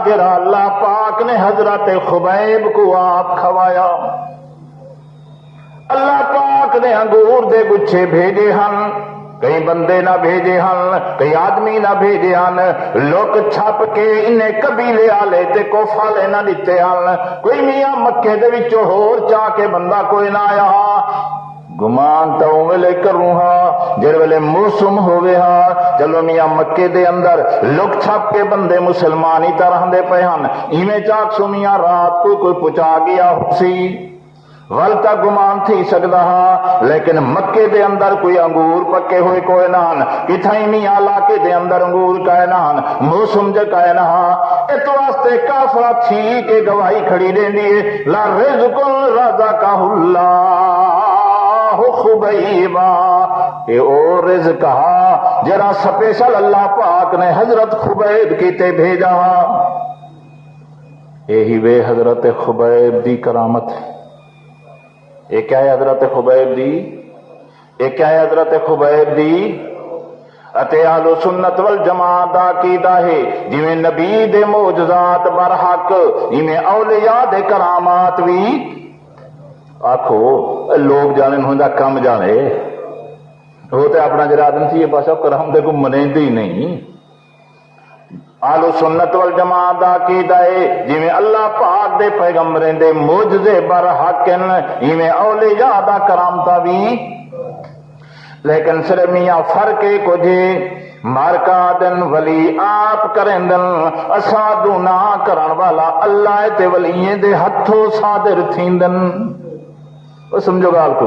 جڑا اللہ پاک نے حضرت خبیب کو آپ کھوایا. اللہ پاک نے انگور دے گچھے بھیجے ہن, کئی بندے نہ بھیجے ہن, کئی آدمی نہ بھیجے ہن. لوگ چھپ کے انہیں قبیلے آلے تے کوفالے نہ دیتے ہن. کوئی میاں مکے دے وچوں ہور چاہ کے بندہ کوئی نہ آیا. گمان تو ویلے کروں ہاں جڑ ویلے موسم ہوئے ہاں. چلو میاں مکے دے اندر لوگ چھپ کے بندے مسلمان ہی طرح دے پے ہن. ایویں چاک سو میاں رات کوئی پہنچا گیا سی ول تک گمان تھی سکتا ہاں. لیکن مکے دے اندر کوئی انگور پکے ہوئے کوئی نہ کتھائی نہیں علاقے دے اندر انگور کائے نہ موسم جے کائے نہ. اس واسطے کافرہ تھی کہ گواہی کھڑی دیں دیئے لا رزق رزقہ اللہ خبیبا. اے او رزق جرا سپیشل اللہ پاک نے حضرت خبیب کیتے بھیجا. یہی وے حضرت خبیب دی کرامت ہے. یہ کیا ہے حضرت خبیب دی؟ یہ کیا ہے حضرت خبیب دی؟ اتے اہل سنت والجماعت دا عقیدہ ہے جویں نبی دے معجزات برحق جویں اولیاء دے کرامات بھی آکھو لوگ جانے ہوندا کم جانے وہ تے اپنا جڑا آدم سی یہ پاسا کرام دے کو منیندے ہی نہیں. اہل سنت والجماعت دا عقیدہ ہے جویں اللہ پاک دے پیغمبریں دے معجزے برحق ایویں اولیاء دا کرامتا بھی. لیکن صرف میاں فرق کچھ مارکا دن ولی آپ کرندن اسادو نہ کرن والا اللہ تے ولییں دے ہتھوں صادر تھیندن. سمجھو گال کو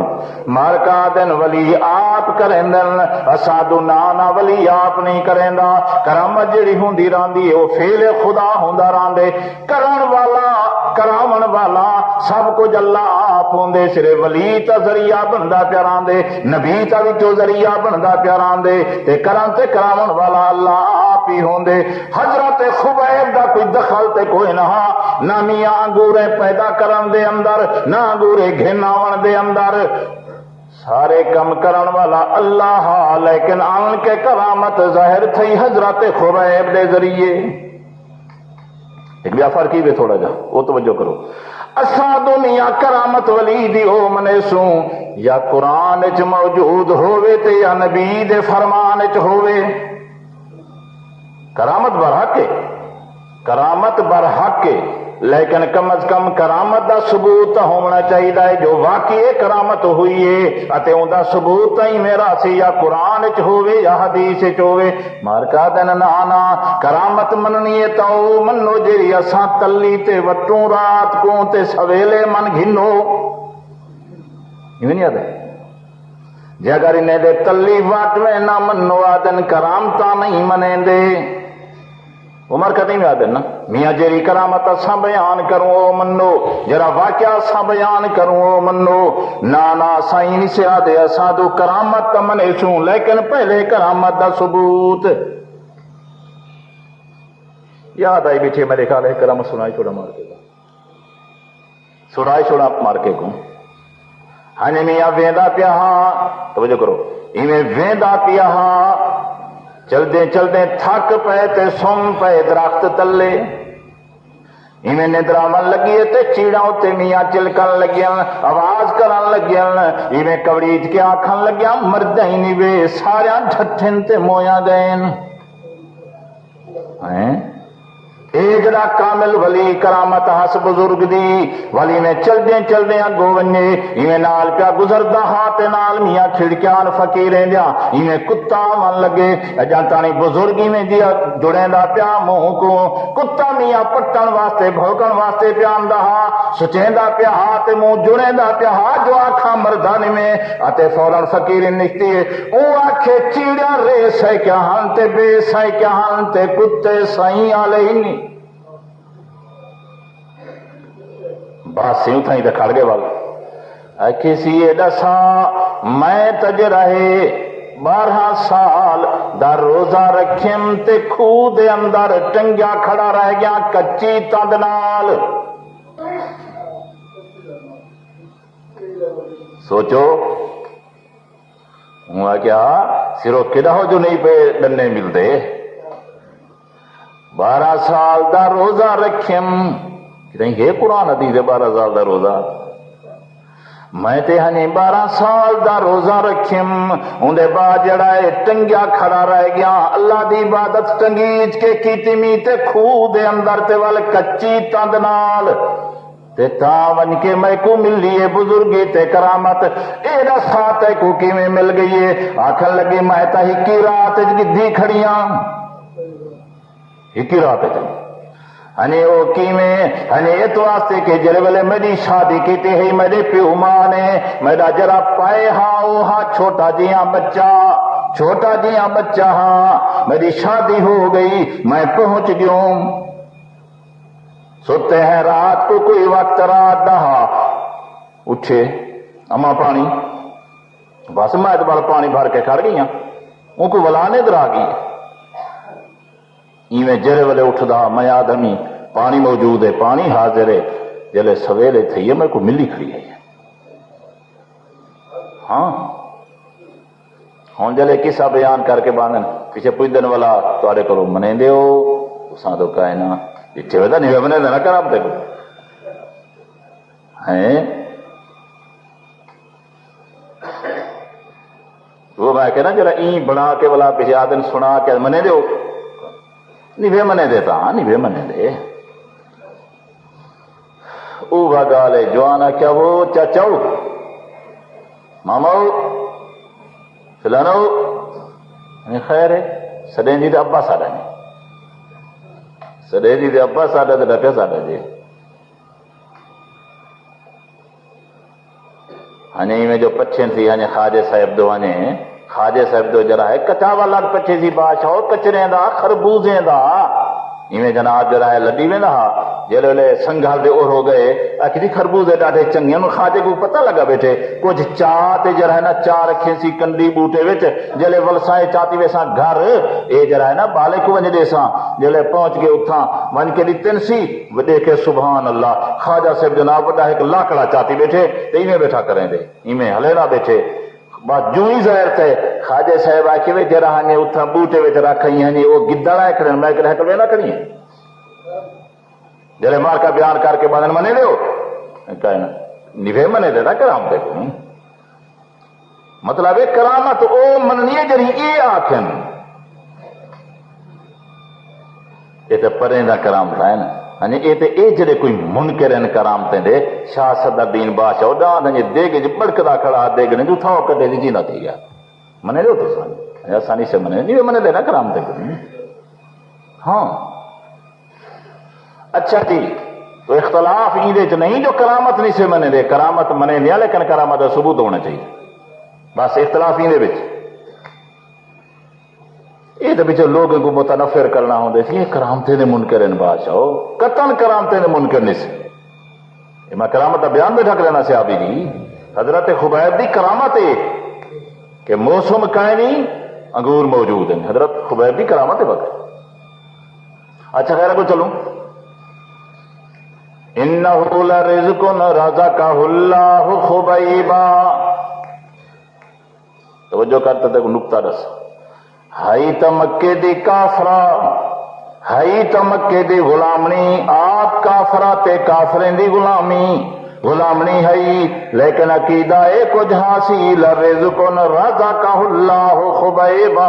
مارکا دن ولی آپ کرندن اسادو نانا ولی آپ نہیں کریندا. کرم جڑی ہوندی راندی وہ فعل خدا ہوندا راندے. کرن والا کراون والا سب کچھ اللہ آپ ہوندے. صرف ولی تا ذریعہ بندا پیا راندے, نبی تا وچوں ذریعہ بندا پیا راندے تے کرن تے کراون والا اللہ آپ ہی ہوندے. حضرت خبیب دا کوئی دخل تے کوئی نہ میاں انگورے پیدا کرن دے اندر نہ انگورے گھناون دے اندر. سارے کم کرن والا اللہ، لیکن آن کے کرامت ظاہر تھی حضرت خبیب دے ذریعے۔ ایک بیا فرق ہی بھی تھوڑا جا وہ توجہ کرو۔ اساں دنیا کرامت ولی دی او منے سوں یا قرآن چ موجود ہووے تے یا نبی دے فرمان چ ہووے۔ کرامت برحق ہے، کرامت برحق ہے، لیکن کم از کم کرامت دا ثبوت ہونا چاہیے جو واقعی کرامت ہوئی ہے اتے اون دا ثبوت ہی میرا سی یا قرآن چ ہووے یا حدیث چ ہووے۔ مارکا دن نانا کرامت مننی ہے تو منو جیڑی اساں تلی تے وٹوں رات کو تے سویلے من گھنو، ایویں نہیں آدھے جے اگر انہیں دے تلی وٹ میں نہ منو آدن کرامتا نہیں منیں دے۔ عمر کدی میں آدن نا میاں جیری کرامت اساں بیان کروں او منو، جرا واقعہ اساں بیان کروں او منو، نانا سائیں نہیں سے آدھے اساں تو کرامت تا منے سوں، لیکن پہلے کرامت دا ثبوت۔ یاد آئی بیٹھے میرے خیال ہے کرامت سنائی چھوڑا مار کے گا، سنائی چھوڑا مار کے گوں۔ ہاں میاں ویندا پیا ہاں، توجہ کرو، ایویں ویندا پیا ہاں، چلدے چلدے تھک پے تے سم پے درخت تلے، ایویں ندرا من لگی تے چیڑاں تے میاں چلکن لگیاں، آواز کرن لگیاں، ایویں کبڑیج کے آکھن لگیاں مردہ ہی نہیں وے ساریاں ڈھٹھن تے مویاں گئن۔ اے جڑا کامل ولی کرامت ہس بزرگ دی ولی نے چلدے چلدے اگوں ونجے، ایویں نال پیا گزردا ہاں تے نال میاں کھڑکیاں فقیریں دیا، ایویں کتا من لگے جانتانی بزرگ ایویں جیا جڑیندا پیا منہ کو، کتا میاں پٹن واسطے بھوکن واسطے پیا آندا ہاں، سچیندا پیا ہاں تے منہ جڑیندا پیا ہاں جو آکھاں مردان میں اتے فوراً فقیر نکتی ہے او آکھے چیڑیاں رے سہ کیا ہن تے بے سہ کیا ہن تے کتے سائیں آلے ہی نہیں۔ بات سیوں تھا ہی کھڑ گئے والا کسی دسا میں تج رہے 12 سال دا روزہ رکھیم تے کھوہ دے اندر ٹنگیا کھڑا رہ گیا کچی تند نال۔ سوچو ہوا کیا سرو کدا ہو جو نہیں پہ ڈنے ملتے۔ 12 سال دا روزہ رکھیم یہ قرآن حدیث 12 سال دا روزہ میں تے ہنی 12 سال دا روزہ رکھیم اندے بعد جڑا ہے ٹنگیا کھڑا رہ گیا اللہ دی عبادت ٹنگیج کے کیتی می تے کھوہ دے اندر تے وال کچی تند نال تے تا ون کے میں کو مل لیے بزرگی تے کرامت اے دا ساتھ کو کیویں مل گئی ہے آکھن لگی میں تا ہکی رات گدھی کھڑیاں ہکی رات ہنی وہ کیویں ہنی اس واسطے کہ جڑے ویلے میری شادی کیتی ہے میرے پیو ماں نے میرا جرا پائے ہاں وہ ہاں چھوٹا جیاں بچہ ہاں میری شادی ہو گئی میں پہنچ گیوں سوتے ہیں رات کو کوئی وقت رات دہا اٹھے اما پانی بس میں تو بال پانی بھر کے کھڑ گئی ہوں ان کو ولانے درا گئی ایویں جرے والے اٹھدا میں آدمی پانی موجود ہے پانی حاضر ہے جلے سویرے تھئی میں کو ملی کھڑی ہے ہاں ہوں جلے قصہ بیان کر کے باندھن پیچھے پوچھنے والا تھوڑے کو منے دے ہو اساں تو کہے نا اتنے ودا نہیں منے دینا کر آپ دیکھو ہیں وہ میں کہنا جرا این بنا کے والا پیچھے آدمی سنا کے منے دے ہو نہیں منے دیتا نہیں منے دے او گالے جوانا کیا وہ چاچاؤ ماماؤ فلانو خیر ہے سڈیں جی ابا ساڈا نہیں سڈے جی ابا ساڈا تو ڈکے ساڈا جی ہنی میں جو پچھے تھی ہنی خواجہ صاحب دو ہنی خواجہ صاحب دو جرا ہے کچاوا لگ پچھے سی بادشاہ کچرے دا خربوزے دا ایویں جناب جرا ہے لڈی میں نہ جلے لے سنگھال دے اور ہو گئے اکھری خربوزے ڈاٹے چنگے نو خواجے کو پتہ لگا بیٹھے کچھ چاہ تے جرا ہے نا چاہ رکھے سی کنڈی بوٹے وچ جلے ولسائے چاتی ویسا گھر اے جرا ہے نا بالے کو ونج دے سا جلے پہنچ کے اتھاں ون کے دتن سی وڈے کے سبحان اللہ خواجہ صاحب جناب وڈا ایک لاکڑا چاتی بیٹھے تے ایویں بیٹھا کریں دے ایویں ہلے نہ بیٹھے بس جو ہی ظاہر تھے خواجہ صاحب آ کے جرا ہنے اتھا بوٹے وچ رکھئی ہنے وہ گدڑ آئے کھڑن میں کہ ہکڑے نہ کریے جلے مار کا بیان کر کے بدن منے دیو کہنا نوے منے دے نا کرام دے کو مطلب ہے کرامت او مننی ہے جڑی اے آکھن یہ تے پرے دا کرام ہے نا ہنے اے تے اے جڑے کوئی منکرن کرامتے دے شاہ صدرالدین بادشاہ دا ہنے دیگ جو بڑکدا کھڑا دیگ نے جو تھا کٹے جی نہ تھی گیا منے دو تو سانی آسانی سے منے نہیں منے دے نا کرامتے کو ہاں اچھا جی تو اختلاف ایندے چ نہیں جو کرامت نہیں سے منے دے کرامت منے نہیں لیکن کرامت کا ثبوت ہونا چاہیے بس اختلاف ایندے وچ یہ تو بچے لوگوں کو متنفر کرنا ہوں دیکھیں یہ کرامتے نے منکر ان بادشاہ قطن کرامتے نے منکر نہیں سے میں کرامت کا بیان میں ڈھک لینا سے آبی جی حضرت خبیب دی کرامت ہے کہ موسم کائنی انگور موجود ہیں حضرت خبیب دی کرامت ہے بغیر اچھا خیر کو چلوں انہو لرزق رزقہ اللہ خبیبا توجہ کرتا تھا نکتہ رس ہائی تا مکے دی کافرہ ہائی تا مکے دی غلامنی آپ کافرہ تے کافرین دی غلامنی ہائی لیکن عقیدہ اے کچھ حاصل رزق رزقہ اللہ خبیبا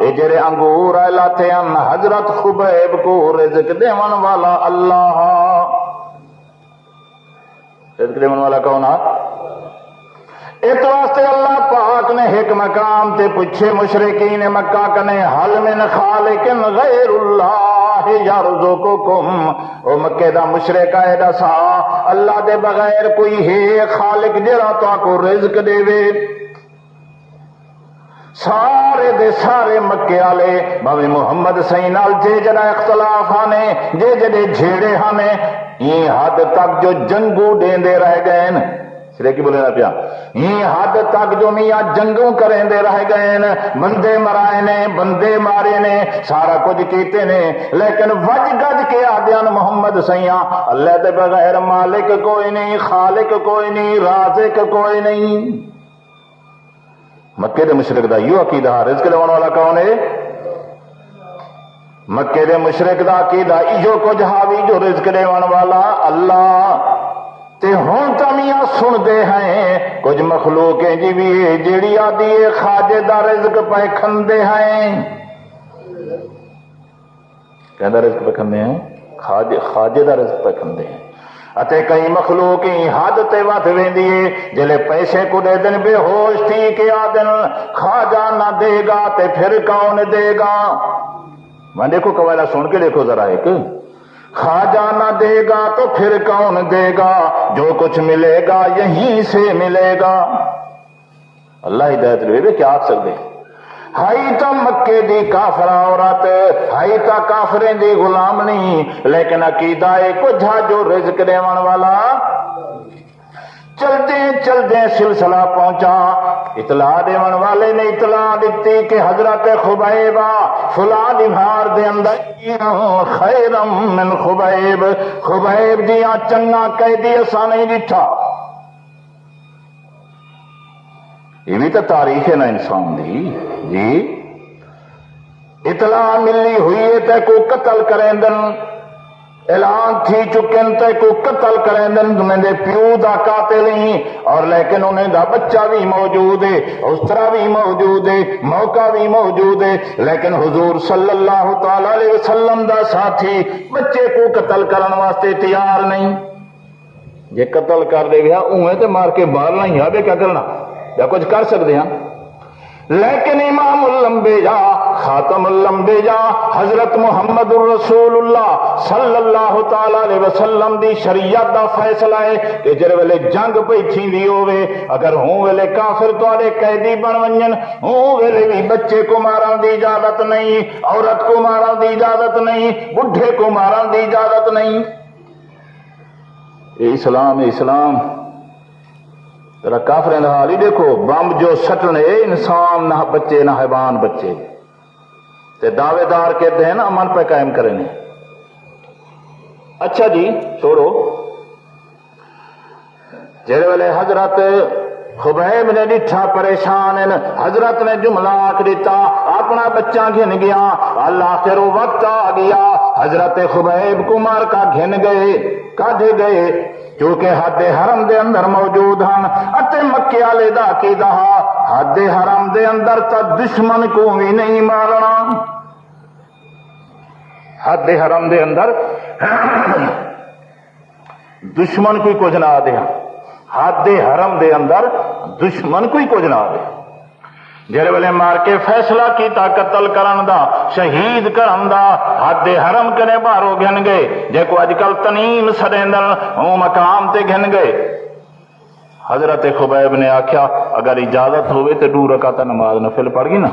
اجر انگور لاتے ان حضرت خبیب کو رزق دیون والا اللہ رزق دیون والا کون ہے اس واسطے اللہ پاک نے ایک مقام تے پوچھے مشرکین مکہ کنے حل من خالق غیر اللہ یرزقکم او مکے دا مشرک ہے دسا اللہ دے بغیر کوئی ہے خالق جڑا تو کو رزق دے وے سارے دے سارے مکے والے بھاویں محمد صحیح نال جے جڑا اختلاف ہانے جے جڑے جھیڑے ہانے یہ حد تک جو جنگو دیندے رہ گئے سرے کی بولے نا پیا یہ حد تک جو میاں جنگوں کریں دے رہ گئے بندے مرائے نے بندے مارے نے سارا کچھ کیتے نے لیکن وج گج کے آدیان محمد سیاں اللہ دے بغیر مالک کوئی نہیں خالق کوئی نہیں رازق کوئی نہیں مکے دے مشرک دا یو عقیدہ رزق دیون والا کون ہے مکے دے مشرک دا عقیدہ ایو کچھ حاوی جو رزق دیون والا اللہ تے ہون تمیاں سن دے ہیں کچھ مخلوقیں جی بھی جیڑی آدھی خواجے دا رزق پہ کھندے ہیں کہندہ رزق پہ کھندے ہیں خواجے دا رزق پہ کھندے ہیں اتے کئی مخلوقیں حد تے وات ویندی جلے پیسے کو دے دن بے ہوش تھی کہ آدن خواجہ نہ دے گا تے پھر کون دے گا میں دیکھو قوالہ سن کے دیکھو ذرا ایک خواجہ نہ دے گا تو پھر کون دے گا جو کچھ ملے گا یہیں سے ملے گا اللہ ہدایت لے کیا آکھ سکتے ہائی تا مکے دی کافر عورت ہائی تا کافرین دی غلام نہیں لیکن عقیدہ کچھ جو رزق دیون والا چلدے سلسلہ پہنچا اطلاع دیون والے نے اطلاع دیتی کہ حضرت خبیبہ فلاں دیوار دے اندر خیرم من خبیب دیاں چنگا قیدی اسا نہیں ڈٹھا یہ بھی تو تاریخ ہے نا انسان دی جی اطلاع ملی ہوئی ہے تے کو قتل کریں دن اعلان تھی چکن تے کو قتل کریں دن میں دے پیو دا قاتل ہی اور لیکن انہیں دا بچہ بھی موجود ہے اسطرہ بھی موجود ہے موقع بھی موجود ہے لیکن حضور صلی اللہ تعالی علیہ وسلم دا ساتھی بچے کو قتل کرن واسطے تیار نہیں یہ قتل کر دے گیا اوہیں تے مار کے باہر نہیں آبے کیا کرنا یا کچھ کر سکتے ہیں لیکن امام الانبیاء خاتم الانبیاء حضرت محمد الرسول اللہ صلی اللہ تعالی علیہ وسلم دی شریعت دا فیصلہ ہے کہ جر ویلے جنگ پہ تھیندی ہوئے اگر ہوں ویلے کافر تواڈے قیدی بن ونجن ہوں ویلے بھی بچے کو مارن دی اجازت نہیں عورت کو مارن دی اجازت نہیں بڈھے کو مارن دی اجازت نہیں اے اسلام اے اسلام ذرا کافرین دا حال ہی دیکھو بم جو سٹنے انسان نہ بچے نہ حیوان بچے تے دعوے دار کہتے ہیں نا امن پہ قائم کریں اچھا جی چھوڑو جہے ویلے حضرت خبیب نے ڈٹھا پریشان حضرت نے جملہ آکھ دیتا اپنا بچہ گھن گیا اللہ آخر وقت آ گیا حضرت خبیب کو مار کا گھن گئے کاڈے گئے کیونکہ حد حرم دے اندر موجود ہیں اتے مکے والے دا عقیدہ حد حرم دے اندر تا دشمن کو بھی نہیں مارنا حد حرم دے اندر دشمن کوئی کچھ نہ دیا حد حرم دے اندر دشمن کوئی کچھ نہ دیا جڑے ویلے مار کے فیصلہ کیتا قتل کرن دا شہید کرن دا حد حرم کنے باہروں گھن گئے جے کو اج کل تنیم سڑیندن او مقام تے گھن گئے حضرت خبیب نے آکھیا اگر اجازت ہوئے تے 2 رکعت نماز نفل پڑھ گی نا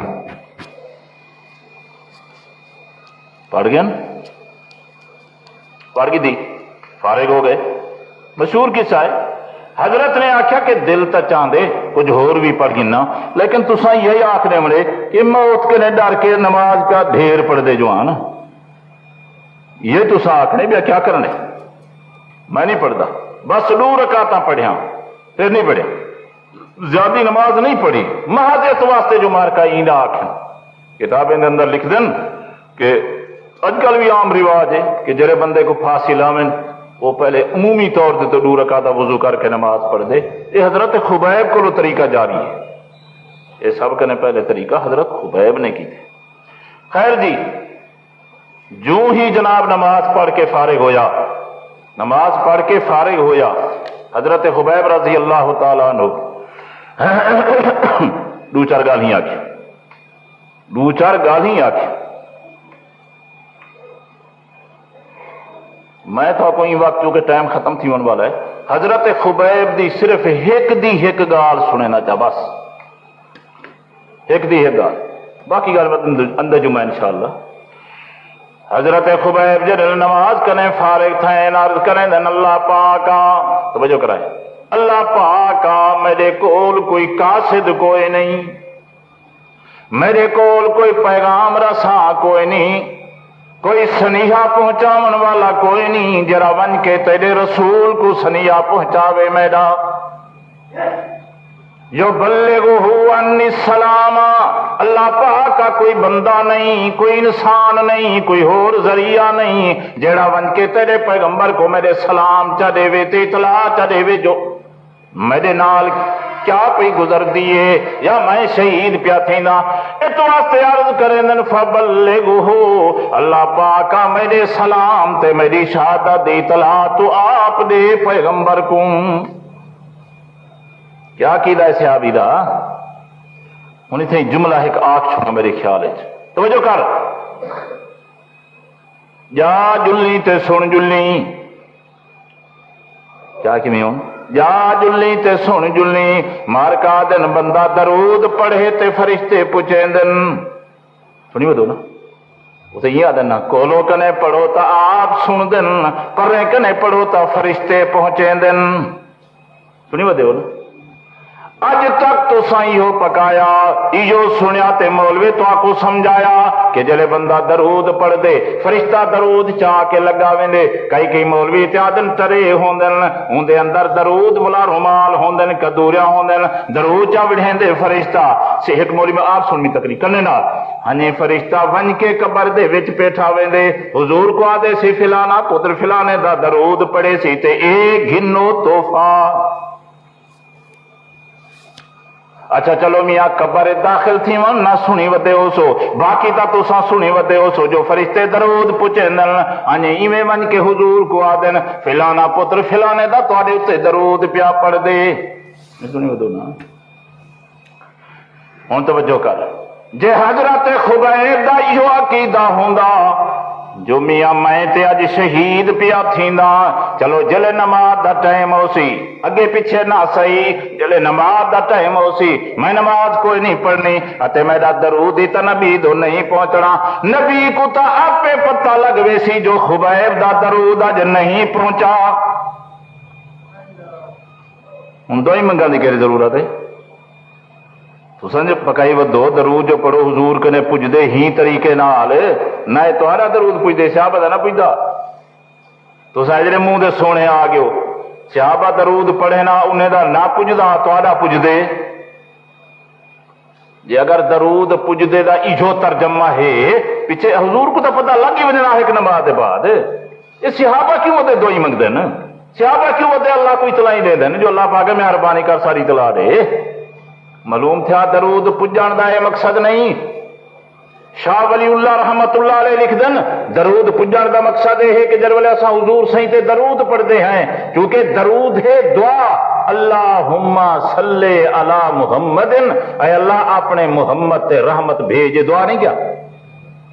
پڑھ گیا نا پڑھ گئی دی فارغ ہو گئے مشہور قصہ ہے حضرت نے آخیا کہ دل تو چاہتے کچھ اور بھی پڑھ گنا لیکن تسا یہی آخنے ملے کہ موت کے ڈر کے نماز کا ڈھیر پڑھ دے جوان یہ تسا آخنے بھی کیا کرنے میں نہیں پڑھتا بس 2 رکعتاں پڑھیا پھر نہیں پڑھیا زیادہ نماز نہیں پڑھی محض اس واسطے جو مار کا ایندا آخ کتابیں دے اندر لکھ دن کہ اج کل بھی عام رواج ہے کہ جڑے بندے کو پھانسی لاویں وہ پہلے عمومی طور سے تو 2 رکعت وضو کر کے نماز پڑھ دے یہ حضرت خبیب کو طریقہ جاری ہے یہ سب کنے پہلے طریقہ حضرت خبیب نے کی تھے خیر جی جو ہی جناب نماز پڑھ کے فارغ ہویا نماز پڑھ کے فارغ ہویا حضرت خبیب رضی اللہ تعالیٰ عنہ 2-4 گالیاں آکھی 2-4 گالیاں آکھی میں تو کوئی وقت چونکہ ٹائم ختم تھی ہونے والا ہے حضرت خبیب دی صرف ایک گال سنے نہ چاہ بس ایک گال باقی گال اندر جمعہ انشاءاللہ حضرت خبیب جب نماز کرنے فارغ تھے عرض کریں دن اللہ پاکا توجہ کرائیں اللہ پاکا میرے کول کوئی قاصد کوئی نہیں میرے کول کوئی پیغام رسا کوئی نہیں کوئی سنیہا پہنچاون والا کوئی نہیں جرا ون کے تیرے رسول کو سنیہا پہنچاوے میرا جو بلغہ انی السلام اللہ پاک کا کوئی بندہ نہیں کوئی انسان نہیں کوئی اور ذریعہ نہیں جڑا ون کے تیرے پیغمبر کو میرے سلام چا دے وے تے اطلاع چا دے وے جو میرے نال کیا پہ گزر دیے یا میں شہید پیا تھینا اس واسطے عرض کریں دن فبلغہ اللہ پاکا میرے سلام تے میری شہادت دی اطلاع تو آپ دے پیغمبر کو کیا کیدا ہے صحابی دا انہیں تھے جملہ ایک آنکھ چھوڑا میرے خیال ہے توجہ کر جا جلی تے سن جلی کیا کی میں ہوں جا جلی تے سن جلی مارکا دن بندہ درود پڑھے تے فرشتے پوچھیں دن سنی بدو نا اسے یہ آدھن نا کولو کنے پڑھو تا آپ سن دن پرے کنے پڑھو تا فرشتے پہنچیں دن سنی بدو نا اج تک تو سائیں ہو پکایا ایو سنیا تے مولوی تو آکو سمجھایا کہ جلے بندہ درود پڑھ دے فرشتہ درود چاہ کے لگا ویندے کئی مولوی تیادن ترے ہوندن ان دے اندر درود بلا رومال ہوندن کدوریا ہوندن درود چاہ وڑھیں دے فرشتہ سے ایک مولوی میں آپ سنمی تقریر کرنے نا ہنی فرشتہ ون کے قبر دے وچ پیٹھا ویندے حضور کو آدھے سی فلانا پتر فلانے دا درود پڑھے سی تے ایک گھنو توفہ اچھا چلو میاں قبر داخل تھی من نہ سنی ودے ہو سو باقی تا تو سا سنی ودے ہو سو جو فرشتے درود پوچھیں دن انہیں ایویں من کے حضور کو آدن فلانا پتر فلانے دا تو آدھے اتے درود پیا پڑھ دے میں سنی ودو نا ہون توجہ کر جے حضرت خبیب دا ایو عقیدہ ہوندا جو میاں میں تے اج شہید پیا تھیندا چلو جلے نماز دا ٹائم ہو سی اگے پیچھے نہ صحیح جلے نماز دا ٹائم ہو سی میں نماز کوئی نہیں پڑھنی اتے میرا درود ہی تا نبی دو نہیں پہنچنا نبی کو تا آپ پہ پتہ لگوے سی جو خبیب دا درود اج نہیں پہنچا ہن دو ہی منگا دی کہڑی ضرورت ہے تو سمجھ پکائی وہ دو درود جو پڑھو حضور کنے پوچھ دے ہی طریقے نال نہ تہارا درود پوچھ دے صحابہ دا نہ پوچھ دا تو ساجرے منہ دے سونے آ گئے صحابہ درود پڑھے نا انہیں دا نہ پجدا تہاڈا پجدے جی اگر درود پجدے دا ایجو ترجمہ ہے پیچھے حضور کو تو پتہ لگ ہی وجنا ہے کہ نماز دے بعد یہ صحابہ کیوں ودے دعائی منگدے نا صحابہ کیوں ودے اللہ کو اطلاع دے دین جو اللہ پاک مہربانی کر ساری اطلاع دے معلوم تھا درود پجان دا یہ مقصد نہیں شاہ ولی اللہ رحمت اللہ علیہ لکھ دن درود پجان دا مقصد ہے کہ جر والے اسا حضور سہیں تے درود پڑھتے ہیں کیونکہ درود ہے دعا اللہم صلی علی محمد اے اللہ اپنے محمد تے رحمت بھیجے دعا نہیں کیا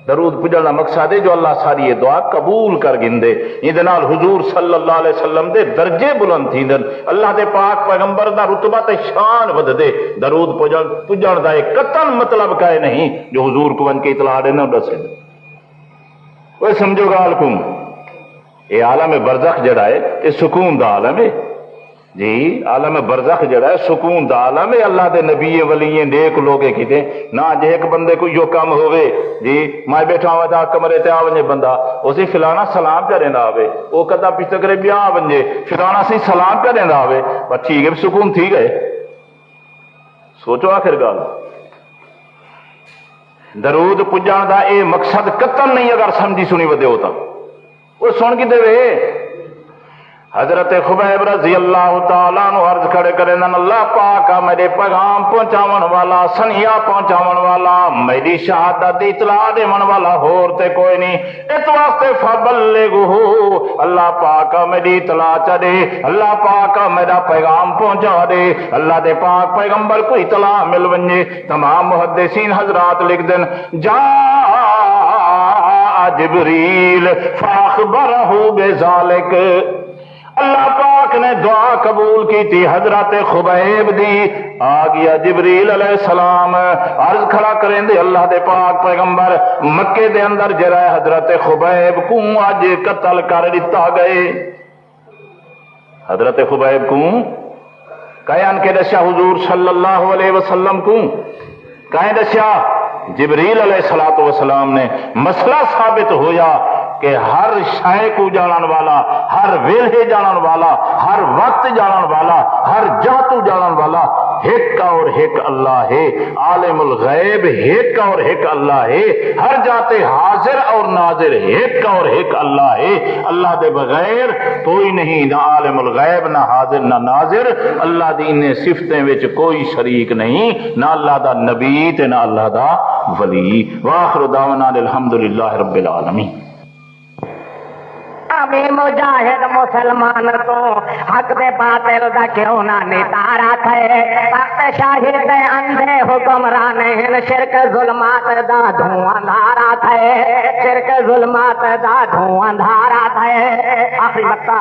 درود پجن کا مقصد ہے جو اللہ ساری یہ دعا قبول کر گندے یہ نال حضور صلی اللہ علیہ وسلم دے درجے بلند تھیندن اللہ دے پاک پیغمبر دا رتبہ تے شان ود دے درود پجن دا ایک قطن مطلب کا ہے نہیں جو حضور کو ون کے اطلاع دینا دسے وہ سمجھو گال کو یہ عالم برزخ جڑا ہے یہ سکون دا عالم ہے جی عالم برزخ جڑا ہے سکون دا عالم ہے اللہ دے نبی ولی نیک لوگے کیتے نہ جے ایک بندے کو جو کم ہوئے جی میں بیٹھا ہوا دا کمرے تے آونجے بندہ اسی فلانا سلام کریندا ہوئے او کدا پیچھے کرے بیا آونجے فلانا سی سلام کریندا ہوئے پر ٹھیک ہے سکون تھی گئے سوچو آخر گال درود پجان دا اے مقصد قطن نہیں اگر سمجھی سنی ودے ہوتا وہ سن کی دے وے حضرت خبیب رضی اللہ تعالیٰ عنہ عرض کھڑے کرے نن اللہ پاک میرے پیغام پہنچاون والا سنیا پہنچاون والا میری شہادت دی اطلاع دیون والا ہور تے کوئی نہیں اس واسطے فبلغہ اللہ پاک میری اطلاع چا دے اللہ پاک میرا پیغام پہنچا دے اللہ دے پاک پیغمبر کو اطلاع مل ونجے تمام محدثین حضرات لکھ دن جا جبریل فاخبرہ بذالک اللہ پاک نے دعا قبول کی تھی حضرت خبیب دی آ گیا جبریل علیہ السلام عرض کھڑا کریں دے اللہ دے پاک پیغمبر مکے دے اندر جرائے حضرت خبیب کو آج قتل کر دیتا گئے حضرت خبیب کو کہاں کے دسیا حضور صلی اللہ علیہ وسلم کو کہیں دسیا جبریل علیہ السلام نے مسئلہ ثابت ہویا کہ ہر شے کو جانن والا ہر ویلے جانن والا ہر وقت جانن والا ہر جاتو جانن والا ایک اور ایک اللہ ہے عالم الغیب ایک اور ایک اللہ ہے ہر جاتے حاضر اور ناظر ایک اور ایک اللہ ہے اللہ دے بغیر کوئی نہیں نہ عالم الغیب نہ حاضر نہ ناظر اللہ دی انہیں صفتیں وچ کوئی شریک نہیں نہ اللہ دا نبی تے نہ اللہ دا ولی واخر دعوانا الحمدللہ رب العالمین مجاہد مسلمان تو حق دے باطل دا کیوں نہ نتارا تھے وقت شاہد دے اندھے حکمران ہیں شرک ظلمات دا دھواں دھارا تھے شرک ظلمات دا دھواں دھارا تھے آخری مقطع